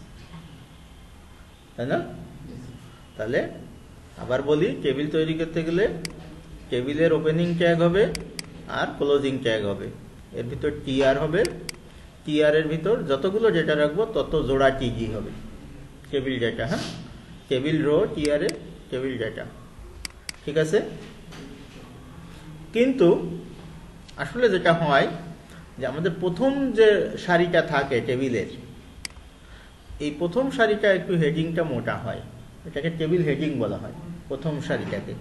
তাই না? তাহলে আবার বলি, টেবিল তৈরি করতে গেলে টেবিলের ওপেনিং ট্যাগ হবে আর ক্লোজিং ট্যাগ হবে, এর ভিতর টিআর হবে, টিআর এর ভিতর যতগুলো ডেটা রাখবো তত জোড়া টিজি হবে, টেবিল ডেটা। হ্যাঁ, টেবিল রো, টিআর এ টেবিল ডেটা, ঠিক আছে? কিন্তু আসলে যেটা হয় যে আমাদের প্রথম যে সারিটা থাকে টেবিলের, এই প্রথম সারিটা একটু হেডিংটা মোটা হয়, এটাকে টেবিল হেডিং বলা হয় প্রথম সারিটাকে।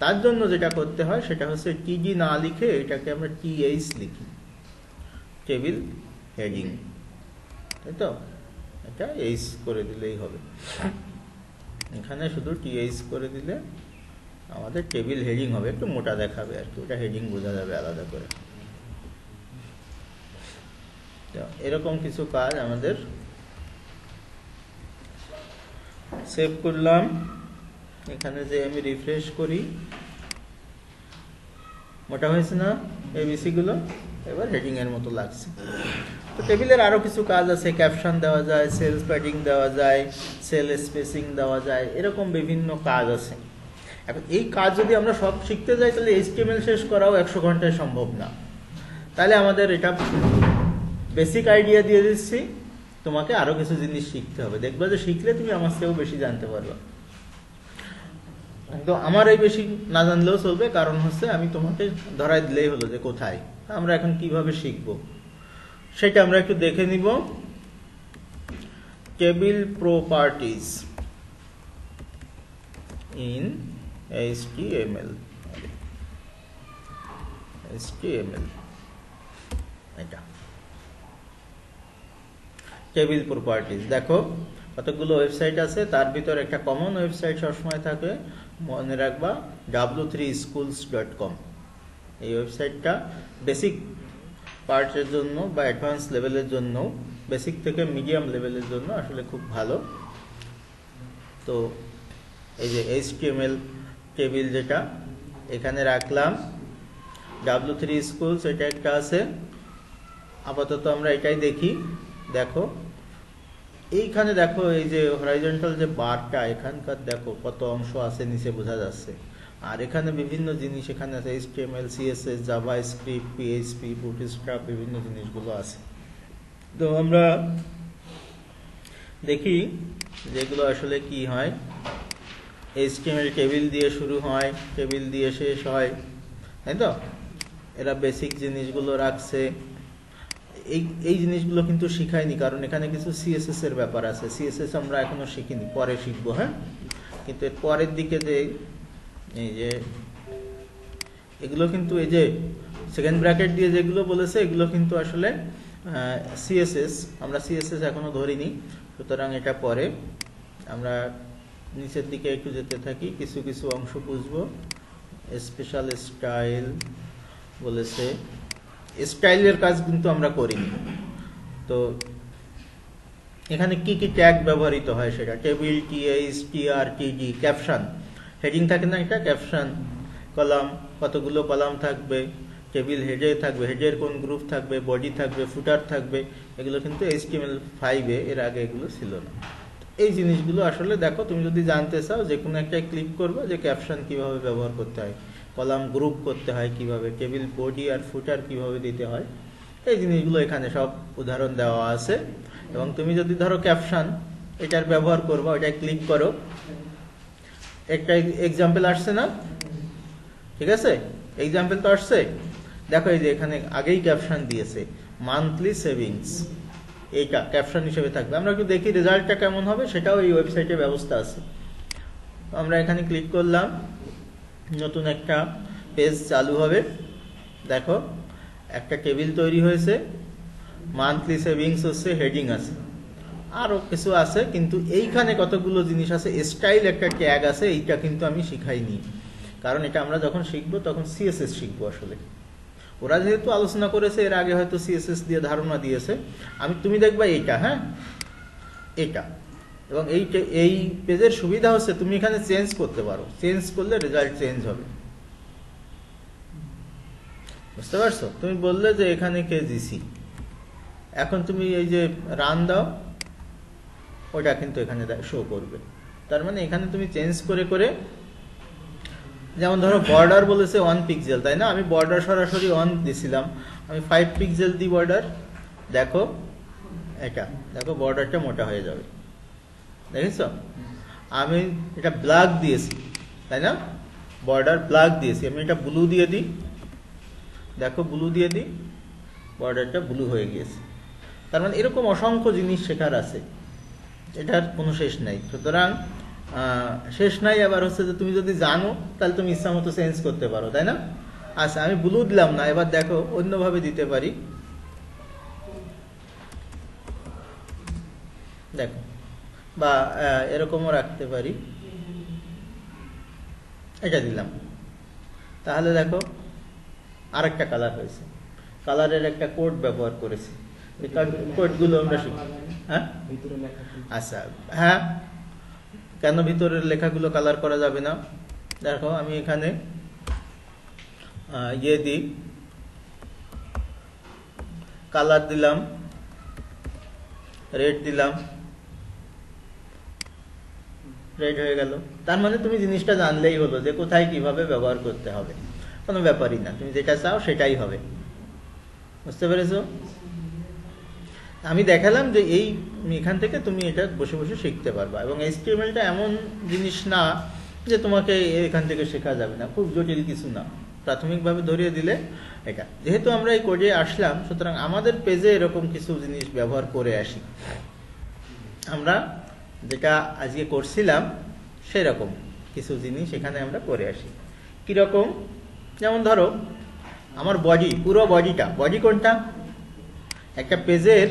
তার জন্য যেটা করতে হয় সেটা হচ্ছে টিডি না লিখে এটাকে আমরা টিএইচ লিখি, টেবিল হেডিং, তাই তো? এটা এইচ করে দিলেই হবে, এখানে শুধু টিএইচ করে দিলে আমাদের টেবিল হেডিং হবে, একটু মোটা দেখাবে আর কি, ওটা হেডিং বোঝা যাবে আলাদা করে। এরকম কিছু কাজ আমাদের। সেভ করলাম, এখানে যে আমি রিফ্রেশ করি, মোটা হয়েছে না এবিসি গুলো, এবার হেডিং এর মতো লাগছে। তো টেবিলের আরো কিছু কাজ আছে, ক্যাপশন দেওয়া যায়, সেল প্যাডিং দেওয়া যায়, সেল স্পেসিং দেওয়া যায়, এরকম বিভিন্ন কাজ আছে। এখন এই কাজ যদি আমরা সব শিখতে যাই তাহলে এইচটিএমএল শেষ করাও 100 ঘন্টায় সম্ভব না। তাহলে আমাদের এটা বেসিক আইডিয়া দিয়ে দিচ্ছি, তোমাকে আরো কিছু জিনিস শিখতে হবে, দেখবা যে শিখলে তুমি আমার চেয়েও বেশি জানতে পারবে। তো আমার এই বেশি না জানলেও চলবে, কারণ হচ্ছে আমি তোমাকে ধরাই দিলেই হলো যে কোথায়। আমরা এখন কিভাবে শিখব সেটা আমরা একটু দেখে নিব। টেবিল প্রপার্টিজ ইন HTML, এটা টেবিল প্রপার্টিজ। দেখো কতগুলো ওয়েবসাইট আছে, তার ভিতর একটা কমন ওয়েবসাইট সবসময় থাকে, মনে রাখবা w3schools.com। এই ওয়েবসাইটটা বেসিক পার্টের জন্য বা অ্যাডভান্স লেভেলের জন্য, বেসিক থেকে মিডিয়াম লেভেলের জন্য আসলে খুব ভালো। তো এই যে HTML টেবিল যেটা এখানে রাখলাম, w3schools এটা একটা আছে, আপাতত আমরা এটাই দেখি। দেখো এইখানে দেখো এই যে হরাইজন্টাল যে বারটা এখানকার দেখো কত অংশ আছে নিচে বোঝা যাচ্ছে, আর এখানে বিভিন্ন জিনিস এখানে আছে, HTML, CSS, JavaScript, PHP, bootstrap, বিভিন্ন জিনিসগুলো আছে। তো আমরা দেখি যেগুলো আসলে কি হয়। HTML টেবিল দিয়ে শুরু হয়, টেবিল দিয়ে শেষ হয়, তাই তো? এরা বেসিক জিনিসগুলো রাখছে। এই জিনিসগুলো কিন্তু শিখায়নি, কারণ এখানে কিছু সিএসএস এর ব্যাপার আছে। সিএসএস আমরা এখনো শিখিনি, পরে শিখবো, হ্যাঁ। কিন্তু এর পরের দিকে যে এই যে এগুলো কিন্তু এই যে সেকেন্ড ব্র্যাকেট দিয়ে যেগুলো বলেছে এগুলো কিন্তু আসলে সিএসএস, আমরা সিএসএস এখনো ধরিনি, সুতরাং এটা পরে। আমরা নিচের দিকে একটু যেতে থাকি, কিছু কিছু অংশ বুঝবো। স্পেশাল স্টাইল বলেছে, স্টাইলের কাজ কিন্তু আমরা করিনি। তো এখানে কি কি ট্যাগ ব্যবহৃত হয় সেটা, টেবিল, টিএইচ, টিআর, টিডি, ক্যাপশন, হেডিং থাকে না, এটা ক্যাপশন, কলাম, কতগুলো কলাম থাকবে, টেবিল হেডে থাকবে, হেডের কোন গ্রুপ থাকবে, বডি থাকবে, ফুটার থাকবে, এগুলো কিন্তু HTML5 এর আগে এগুলো ছিল না। এই জিনিসগুলো আসলে দেখো, তুমি যদি জানতে চাও যে কোনো একটা ক্লিক করবে যে ক্যাপশন কিভাবে ব্যবহার করতে হয়, কলাম গ্রুপ করতে হয় কিভাবে, টেবিল বডি আর ফুটার কিভাবে দিতে হয়, এই জিনিসগুলো এখানে সব উদাহরণ দেওয়া আছে। এবং তুমি যদি ধরো ক্যাপশন এটার ব্যবহার করবে, ওটাই ক্লিক করো, একটা এক্সাম্পল আসছে না, ঠিক আছে? এক্সাম্পল তো আসছে, দেখো এই যে এখানে আগেই ক্যাপশন দিয়েছে মান্থলি সেভিংস, এইটা ক্যাপশন হিসেবে থাকবে। আমরা একটু দেখি রেজাল্টটা কেমন হবে, সেটাও এই ওয়েবসাইটে ব্যবস্থা আছে। আমরা এখানে ক্লিক করলাম, নতুন একটা পেজ চালু হবে। দেখো একটা টেবিল তৈরি হয়েছে, মান্থলি সেভিংস হচ্ছে, হেডিং আছে, আরো কিছু আছে, কিন্তু এইখানে কতগুলো জিনিস আছে। স্টাইল একটা ট্যাগ আছে, এইটা কিন্তু আমি শিখাইনি, কারণ এটা আমরা যখন শিখবো তখন সিএসএস শিখবো। আসলে ওরা যেহেতু আলোচনা করেছে এর আগে, হয়তো সিএসএস দিয়ে ধারণা দিয়েছে। তুমি দেখবা এইটা, হ্যাঁ এটা, এবং এই পেজের সুবিধা হচ্ছে তুমি এখানে চেঞ্জ করতে পারো, চেঞ্জ করলে রেজাল্ট চেঞ্জ হবে, বুঝতে পারছো? তুমি বললে যে এখানে KGC, এখন তুমি এই যে রান দাও, ওটা কিন্তু এখানে শো করবে। তার মানে এখানে তুমি চেঞ্জ করে করে, যেমন ধরো বর্ডার বলেছে 1 পিক্সেল, তাই না? আমি বর্ডার সরাসরি 1 দিছিলাম, আমি 5 পিক্সেল দিই বর্ডার, দেখো এটা, দেখো বর্ডারটা মোটা হয়ে যাবে, দেখেছো? আমি এটা ব্ল্যাক দিয়েছি, তাই না? বর্ডার ব্ল্যাক দিয়েছি, আমি এটা ব্লু দিয়ে দিই, দেখো ব্লু দিয়ে দিই, বর্ডারটা ব্লু হয়ে গিয়েছে। তার মানে এরকম অসংখ্য জিনিস শেখার আছে, এটার কোনো শেষ নাই। সুতরাং শেষ নাই, আবার হচ্ছে যে তুমি যদি জানো তাহলে তুমি ইচ্ছা মতো চেঞ্জ করতে পারো, তাই না? আচ্ছা, আমি ব্লু দিলাম না, এবার দেখো অন্যভাবে দিতে পারি। দেখো, বা এরকমও রাখতে পারি, এটা দিলাম, তাহলে দেখো আরেকটা কালার হয়েছে। কালারের একটা কোড ব্যবহার করেছি, কোডগুলো আমরা শিখি। হ্যাঁ, আচ্ছা, হ্যাঁ, কেন ভিতরের লেখাগুলো কালার করা যাবে না? দেখো আমি এখানে ইয়ে দিই, কালার দিলাম, রেড দিলাম, রেড হয়ে গেল। তার মানে তুমি জিনিসটা জানলেই হলো যে কোথায় কিভাবে ব্যবহার করতে হবে, কোনো ব্যাপারই না, তুমি যেটা চাও সেটাই হবে। বুঝতে পেরেছো? আমি দেখালাম যে এই এখান থেকে তুমি এটা বসে বসে শিখতে পারবা, এবং HTML-টা এমন জিনিস না যে তোমাকে এখান থেকে শেখা যাবে না, খুব জটিল কিছু না, প্রাথমিকভাবে ধরিয়ে দিলে এটা। যেহেতু আমরা এই কোডে আসলাম, সুতরাং আমাদের পেজে এরকম কিছু জিনিস ব্যবহার করে আসি। আমরা যেটা আজকে করছিলাম সেরকম কিছু জিনিস এখানে আমরা করে আসি। কিরকম? যেমন ধরো আমার বডি, পুরো বডিটা, বডি কোনটা? একটা পেজের,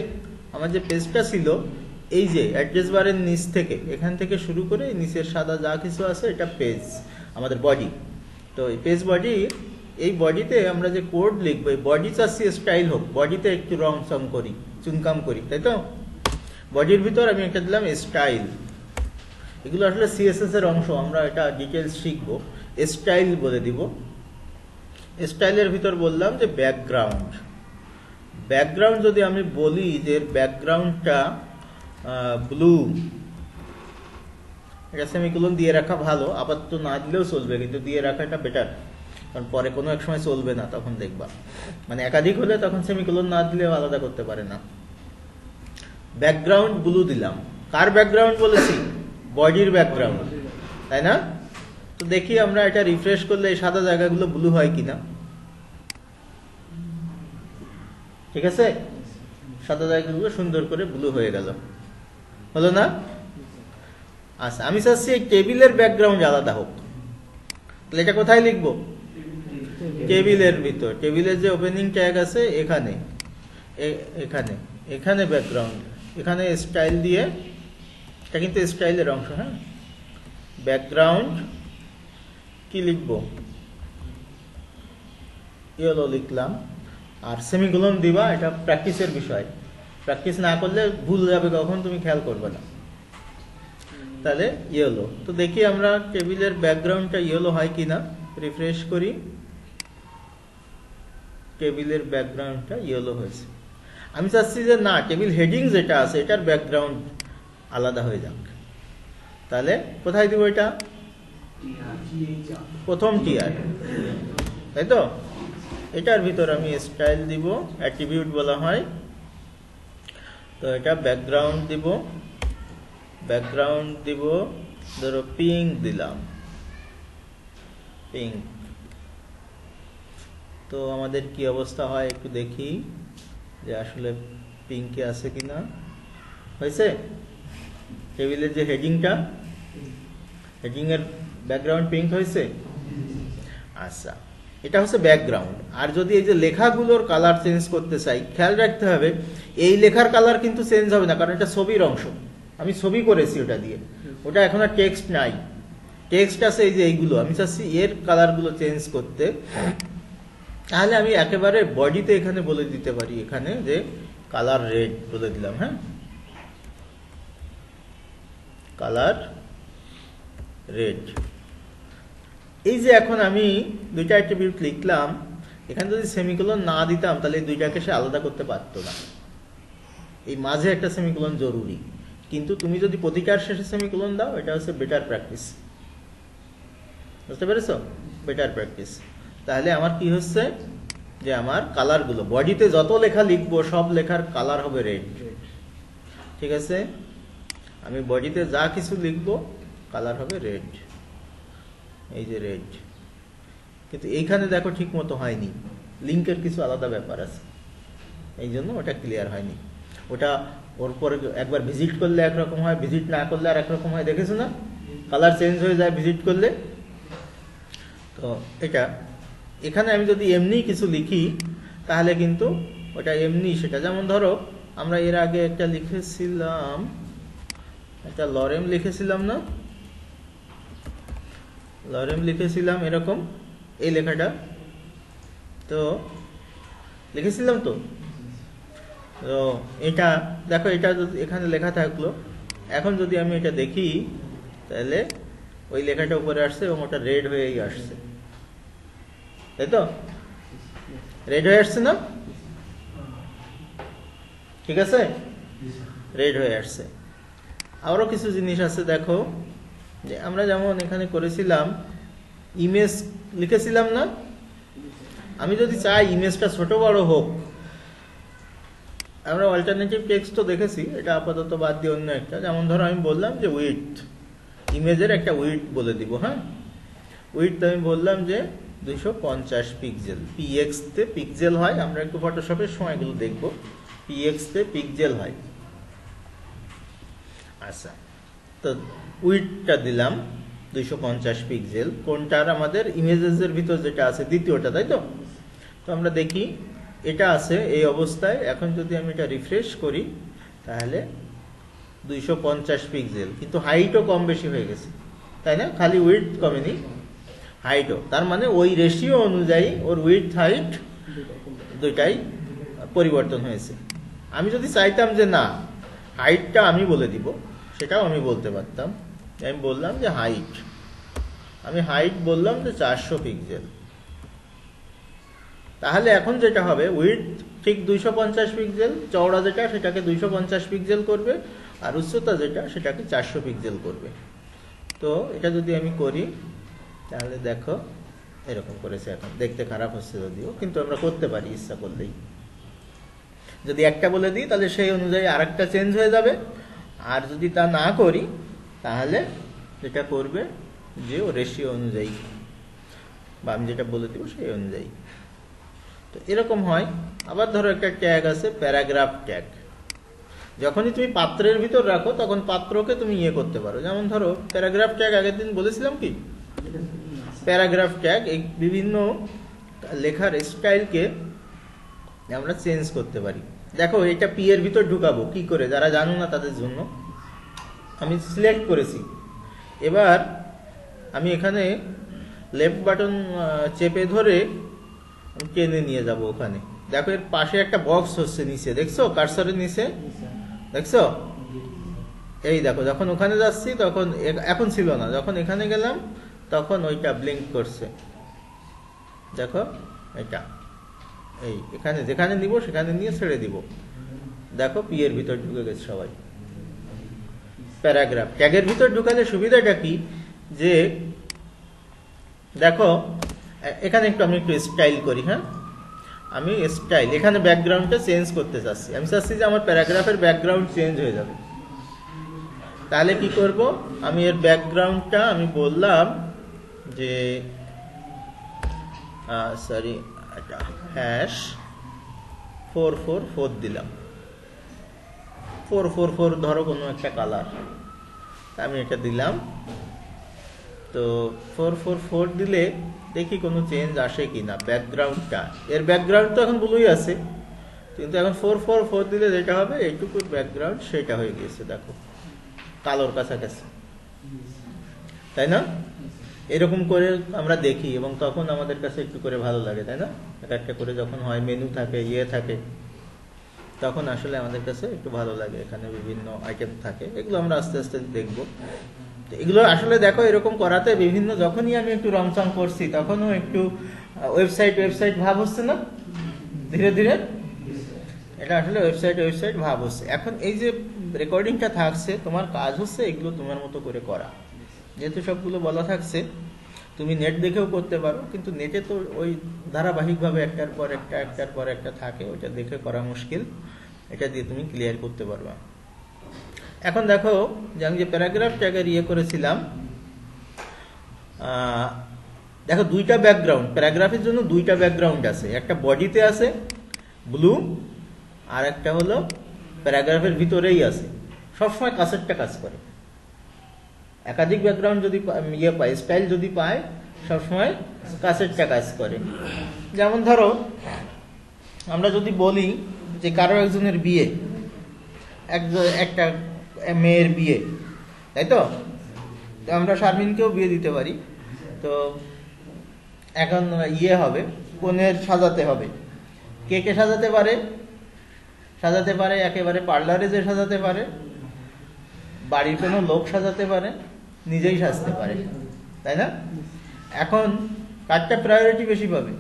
আমার যে পেজটা ছিল, এই যে অ্যাড্রেস বারের নিচ থেকে, এখান থেকে শুরু করে নিচের সাদা যা কিছু আছে, এটা পেজ, আমাদের বডি। তো এই পেজ বডি, এই বডিতে আমরা যে কোড লিখবো, এই বডি চাচ্ছি স্টাইল হোক, বডিতে একটু রং চং করি, চুনকাম করি, তাই তো? বডির ভিতর আমি একটা দিলাম স্টাইল। এগুলো আসলে CSS এর অংশ, আমরা এটা ডিটেলস শিখবো। স্টাইল বলে দিব। স্টাইলের ভিতর বললাম যে ব্যাকগ্রাউন্ড। ব্যাকগ্রাউন্ড যদি আমি বলি যে ব্যাকগ্রাউন্ডটা ব্লু, এটা সেমিকোলন দিয়ে রাখা ভালো, আপাতত না দিলেও চলবে, কিন্তু দিয়ে রাখাটা বেটার, কারণ পরে কোনো এক সময় চলবে না, তখন দেখবা, মানে একাধিক হলে তখন সেমিকোলন না দিলেও আলাদা করতে পারে না। ব্যাকগ্রাউন্ড ব্লু দিলাম। কার ব্যাকগ্রাউন্ড বলেছি? বডির ব্যাকগ্রাউন্ড, তাই না? তো দেখি আমরা এটা রিফ্রেশ করলে এই সাদা জায়গাগুলো ব্লু হয় কিনা। ঠিক আছে, সাদা জায়গাগুলো সুন্দর করে ব্লু হয়ে গেল, হলো না? আচ্ছা, আমি চাচ্ছি এই টেবিলের ব্যাকগ্রাউন্ড আলাদা হোক, তাহলে এটা কোথায় লিখবো? টেবিলের ভিতর, টেবিলের যে ওপেনিং ট্যাগ আছে এখানে, এখানে, এখানে ব্যাকগ্রাউন্ড, এখানে স্টাইল দিয়ে, এটা কিন্তু স্টাইলের অংশ। হ্যাঁ, ব্যাকগ্রাউন্ড কি লিখবো? ইয়েলো লিখলাম, আর সেমিকোলন দিবা, এটা প্র্যাকটিসের বিষয়, প্র্যাকটিস না করলে ভুল যাবে, কখন তুমি খেয়াল করবে না। তাহলে ইয়েলো, তো দেখি আমরা টেবিলের ব্যাকগ্রাউন্ডটা ইয়েলো হয় কিনা, রিফ্রেশ করি, টেবিলের ব্যাকগ্রাউন্ডটা ইয়েলো হয়েছে। আমি চাচ্ছি যে না, টেবিল হেডিং যেটা আছে এটার ব্যাকগ্রাউন্ড আলাদা হয়ে যাক, তাহলে কোথায় দিব এটা? প্রথম টিয়ার, তাই তো? এটার ভিতর আমি স্টাইল দিব, অ্যাট্রিবিউট বলা হয়, তো এটা ব্যাকগ্রাউন্ড দিব, ব্যাকগ্রাউন্ড দিব, ধরো পিঙ্ক দিলাম, পিঙ্ক। তো আমাদের কি অবস্থা হয় একটু দেখি যে আসলে পিঙ্কে আছে কিনা। হয়েছে? টেবিলের যে হেডিংটা, হেডিং এর ব্যাকগ্রাউন্ড পিঙ্ক হয়েছে। আচ্ছা, এটা হচ্ছে ব্যাকগ্রাউন্ড। আর যদি এই যে লেখাগুলোর কালার চেঞ্জ করতে চাই, খেয়াল রাখতে হবে এই লেখার কালার কিন্তু চেঞ্জ হবে না, কারণ এটা ছবির অংশ, আমি ছবি করেছি ওটা দিয়ে, ওটা এখন আর টেক্সট নাই, টেক্সট আছে এই যে এইগুলো, আমি চাচ্ছি এর কালারগুলো চেঞ্জ করতে। তাহলে আমি একেবারে বডিতে এখানে বলে দিতে পারি, এখানে যে কালার রেড বলে দিলাম। হ্যাঁ, কালার রেড। এই যে এখন আমি দুইটা অ্যাট্রিবিউট লিখলাম, এখানে যদি সেমিকোলন না দিতাম তাহলে এই দুইটাকে সে আলাদা করতে পারতো না, এই মাঝে একটা সেমিকোলন জরুরি। কিন্তু তুমি যদি প্রতিটার শেষে সেমিকোলন দাও, এটা হচ্ছে বেটার প্র্যাকটিস। বুঝতে পেরেছো? Better practice. তাহলে আমার কি হচ্ছে যে আমার কালারগুলো, বডিতে যত লেখা লিখবো সব লেখার কালার হবে রেড। ঠিক আছে, আমি বডিতে যা কিছু লিখবো কালার হবে রেড, এই যে রেড। কিন্তু এইখানে দেখো ঠিক মতো হয়নি, লিঙ্কের কিছু আলাদা ব্যাপার আছে, এই জন্য ওটা ক্লিয়ার হয়নি। ওটা ওর পরে একবার ভিজিট করলে একরকম হয়, ভিজিট না করলে আর একরকম হয়, দেখেছো না? কালার চেঞ্জ হয়ে যায় ভিজিট করলে। তো এটা এখানে আমি যদি এমনি কিছু লিখি তাহলে কিন্তু ওটা এমনি সেটা, যেমন ধরো আমরা এর আগে একটা লিখেছিলাম, একটা লরেম লিখেছিলাম না, লরেম লিখেছিলাম এরকম এই লেখাটা, তো লিখেছিলাম তো। তো এটা দেখো, এটা এখানে লেখা থাকলো, এখন যদি আমি এটা দেখি তাহলে ওই লেখাটা উপরে আসছে এবং ওটা রেড হয়েই আসছে, তাই তো? রেড হয়ে আসছে না? ঠিক আছে, রেড হয়ে আসছে। আরও কিছু জিনিস আছে, দেখো যে আমরা যেমন এখানে করেছিলাম ইমেজ লিখেছিলাম না, আমি যদি চাই ইমেজটা ছোট বড় হোক, আমরা অল্টারনেটিভ টেক্সটও দেখেছি, এটা আপাতত বাদ দিয়ে অন্য একটা, যেমন ধরো আমি বললাম যে উইডথ, ইমেজের একটা উইডথ বলে দিব। হ্যাঁ, উইডথ আমি বললাম যে 250 পিক্সেল, পিএক্স তে পিক্সেল হয়, আমরা একটু ফটোশপের সময় এগুলো দেখবো, পিএক্স তে পিক্সেল হয়। আচ্ছা, তো উইডথটা দিলাম 250 পিক্সেল, কোনটার? আমাদের ইমেজেসের ভিতর যেটা আছে দ্বিতীয়টা, তাই তো? তো আমরা দেখি এটা আছে এই অবস্থায়। এখন যদি আমি এটা রিফ্রেশ করি তাহলে 250 পিক্সেল, কিন্তু হাইটও কম বেশি হয়ে গেছে, তাই না? খালি উইডথ কমেনি, হাইটও, তার মানে ওই রেশিও অনুযায়ী ওর উইডথ হাইট দুইটাই পরিবর্তন হয়েছে। আমি যদি চাইতাম যে না, হাইটটা আমি বলে দিব, সেটাও আমি বলতে পারতাম। আমি বললাম যে হাইট, আমি হাইট বললাম যে 400 পিক্সেল, তাহলে এখন যেটা হবে উইডথ ঠিক 250 পিক্সেল, চওড়া যেটা সেটাকে 250 পিক্সেল করবে, আর উচ্চতা যেটা সেটাকে 400 পিক্সেল করবে। তো এটা যদি আমি করি তাহলে দেখো এরকম করেছে। এখন দেখতে খারাপ হচ্ছে যদিও, কিন্তু আমরা করতে পারি ইচ্ছা করলেই। যদি একটা বলে দিই তাহলে সেই অনুযায়ী আরেকটা চেঞ্জ হয়ে যাবে, আর যদি তা না করি তাহলে যেটা করবে যে ও রেশিও অনুযায়ী, বা আমি যেটা বলে দিব সেই অনুযায়ী। তো এরকম হয়। আবার ধরো একটা ট্যাগ আছে প্যারাগ্রাফ ট্যাগ, যখনই তুমি পাত্রের ভিতর রাখো তখন পাত্রকে তুমি ইয়ে করতে পারো। যেমন ধরো প্যারাগ্রাফ ট্যাগ আগের দিন বলেছিলাম কি, প্যারাগ্রাফ ট্যাগ এই বিভিন্ন লেখার স্টাইলকে আমরা চেঞ্জ করতে পারি। দেখো এটা পি এর ভিতর ঢুকাবো কি করে, যারা জানো না তাদের জন্য। আমি সিলেক্ট করেছি, এবার আমি এখানে লেফট বাটন চেপে ধরে টেনে নিয়ে যাব ওখানে। দেখো এর পাশে একটা বক্স হচ্ছে নিচে, দেখছো কার্সরের নিচে, দেখছো? এই দেখো, যখন ওখানে যাচ্ছি তখন, এখন ছিল না, যখন এখানে গেলাম তখন ওইটা ব্লিঙ্ক করছে। দেখো এটা, এই এখানে যেখানে নিব সেখানে নিয়ে ছেড়ে দিব। দেখো পি এর ভিতর ঢুকে গেছে সবাই। প্যারাগ্রাফ ট্যাগের ভিতর ঢুকালে সুবিধাটা কি, যে দেখো এখানে আমি একটু স্টাইল করি। হ্যাঁ, আমি স্টাইল এখানে ব্যাকগ্রাউন্ডটা চেঞ্জ করতে চাচ্ছি। আমি চাচ্ছি যে আমার প্যারাগ্রাফের ব্যাকগ্রাউন্ড চেঞ্জ হয়ে যাবে। তাহলে কি করব, আমি এর ব্যাকগ্রাউন্ডটা আমি বললাম যে সরি #444 দিলাম। 444 ধরো কোনো একটা কালার, আমি এটা দিলাম। তো 444 দিলে দেখি কোনো চেঞ্জ আসে কিনা ব্যাকগ্রাউন্ডটা। এর ব্যাকগ্রাউন্ড তো এখন ব্লুই আছে, কিন্তু এখন 444 দিলে যেটা হবে এইটুকুর ব্যাকগ্রাউন্ড সেটা হয়ে গিয়েছে, দেখো কালোর কাছাকাছি, তাই না? এরকম করে আমরা দেখি এবং তখন আমাদের কাছে একটু করে ভালো লাগে, তাই না? একটা করে যখন হয়, মেনু থাকে, ইয়ে থাকে, তখন আসলে আমাদের কাছে একটু ভালো লাগে। এখানে বিভিন্ন আইটেম থাকে, এগুলো আমরা আস্তে আস্তে দেখবো। এগুলো আসলে দেখো এরকম করাতে বিভিন্ন, যখনই আমি একটু রংচং করছি তখনও একটু ওয়েবসাইট ভাব হচ্ছে না, ধীরে ধীরে এটা আসলে ওয়েবসাইট ভাব হচ্ছে। এখন এই যে রেকর্ডিংটা থাকছে, তোমার কাজ হচ্ছে এগুলো তোমার মতো করে করা। যেহেতু সবগুলো বলা থাকছে, তুমি নেট দেখেও করতে পারো, কিন্তু নেটে তো ওই ধারাবাহিকভাবে একটার পর একটা থাকে, ওইটা দেখে করা মুশকিল। এটা দিয়ে তুমি ক্লিয়ার করতে পারবা। এখন দেখো যে আমি যে প্যারাগ্রাফ ট্যাগের ইয়ে করেছিলাম, দেখো দুইটা ব্যাকগ্রাউন্ড, প্যারাগ্রাফের জন্য দুইটা ব্যাকগ্রাউন্ড আছে, একটা বডিতে আছে ব্লু আর একটা হলো প্যারাগ্রাফের ভিতরেই আছে, সবসময় কাছেরটা কাজ করে। একাধিক ব্যাকগ্রাউন্ড যদি পায়, স্টাইল যদি পায়, সবসময় কাছেরটা কাজ করে। যেমন ধরো আমরা যদি বলি যে কারো একজনের বিয়ে, একটা মেয়ের বিয়ে, তাই তো আমরা শারমিনকেও বিয়ে দিতে পারি। তো এখন হবে, কনের সাজাতে হবে। কে কে সাজাতে পারে? সাজাতে পারে একেবারে পার্লারে যে সাজাতে পারে, বাড়ির কোনো লোক সাজাতে পারে, নিজেই সাজতে পারে, তাই না? এখন কারটা প্রায়োরিটি বেশি পাবে?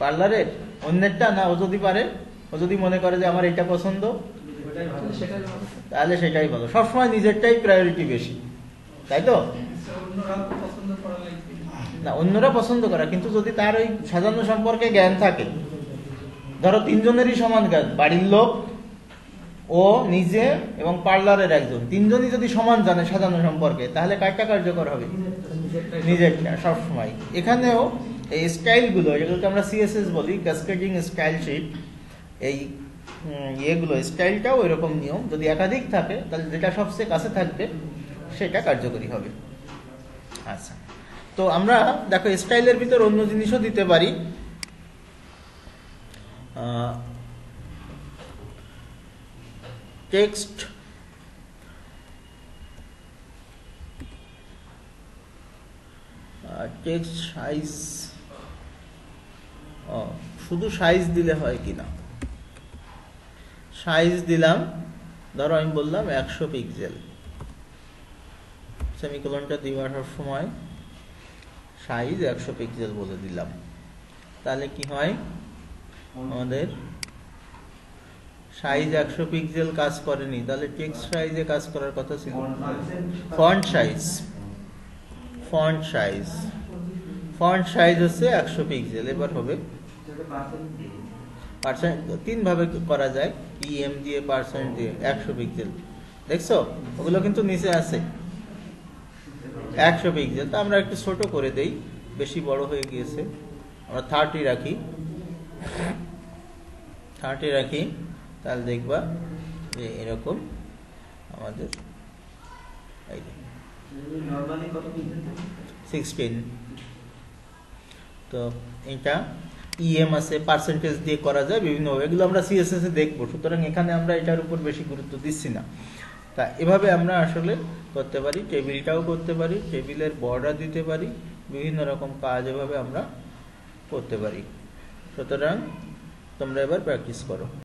পার্লারের, অন্যেরটা না? ও যদি পারে, ও যদি মনে করে যে আমার এটা পছন্দ, তাহলে সেটাই ভালো। সবসময় নিজেরটাই প্রায়োরিটি বেশি, তাই তো? না, অন্যরা পছন্দ করা, কিন্তু যদি তার ওই সাজানো সম্পর্কে জ্ঞান থাকে, ধরো তিনজনেরই সমান জ্ঞান, বাড়ির লোক, ও নিজে এবং পার্লারের একজন, তিনজনই যদি সমান জানে সাজানো সম্পর্কে, তাহলে কারটা কার্যকর হবে? নিজেরটা সবসময়। এখানেও এই স্টাইলগুলো, যেগুলোকে আমরা সিএসএস বলি, ক্যাসকেডিং স্টাইল শিট, এই ইয়েগুলো স্টাইলটাও এরকম নিয়ম, যদি একাধিক থাকে তাহলে যেটা সবচেয়ে কাছে থাকবে সেটা কার্যকরী হবে। আচ্ছা, তো আমরা দেখো স্টাইলের ভিতর অন্য জিনিসও দিতে পারি। টেক্সট সাইজ, শুধু সাইজ দিলে হয় কিনা? সাইজ দিলাম, ধরো আমি বললাম 100 পিক্সেল, সেমিকোলনটা দেওয়ার সময় সাইজ 100 পিক্সেল বলে দিলাম। তাহলে কি হয়, আমাদের সাইজ 100 পিক্সেল কাজ করেনি, তাহলে টেক্সট সাইজে কাজ করার কথা ছিল। ফন্ট সাইজ হচ্ছে 100 পিক্সেল। এবার হবে পার্সেন্ট, 3 ভাবে করা যায়, ইএম দিয়ে, পার্সেন্ট দিয়ে। 100 পিক্সেল দেখছো, ওগুলো কিন্তু নিচে আছে 100 পিক্সেল। তো আমরা একটু ছোট করে দেই, বেশি বড় হয়ে গিয়েছে, আমরা 30 রাখি, তাহলে দেখবা যে এরকম আমাদের 16। তো এটা ইএম আছে, পার্সেন্টেজ দিয়ে করা যায় বিভিন্নভাবে, এগুলো আমরা সিএসএস এ দেখবো, সুতরাং এখানে আমরা এটার উপর বেশি গুরুত্ব দিচ্ছি না। তা এভাবে আমরা আসলে করতে পারি, টেবিলটাও করতে পারি, টেবিলের বর্ডার দিতে পারি, বিভিন্ন রকম কাজ এভাবে আমরা করতে পারি। সুতরাং তোমরা এবার প্র্যাকটিস করো।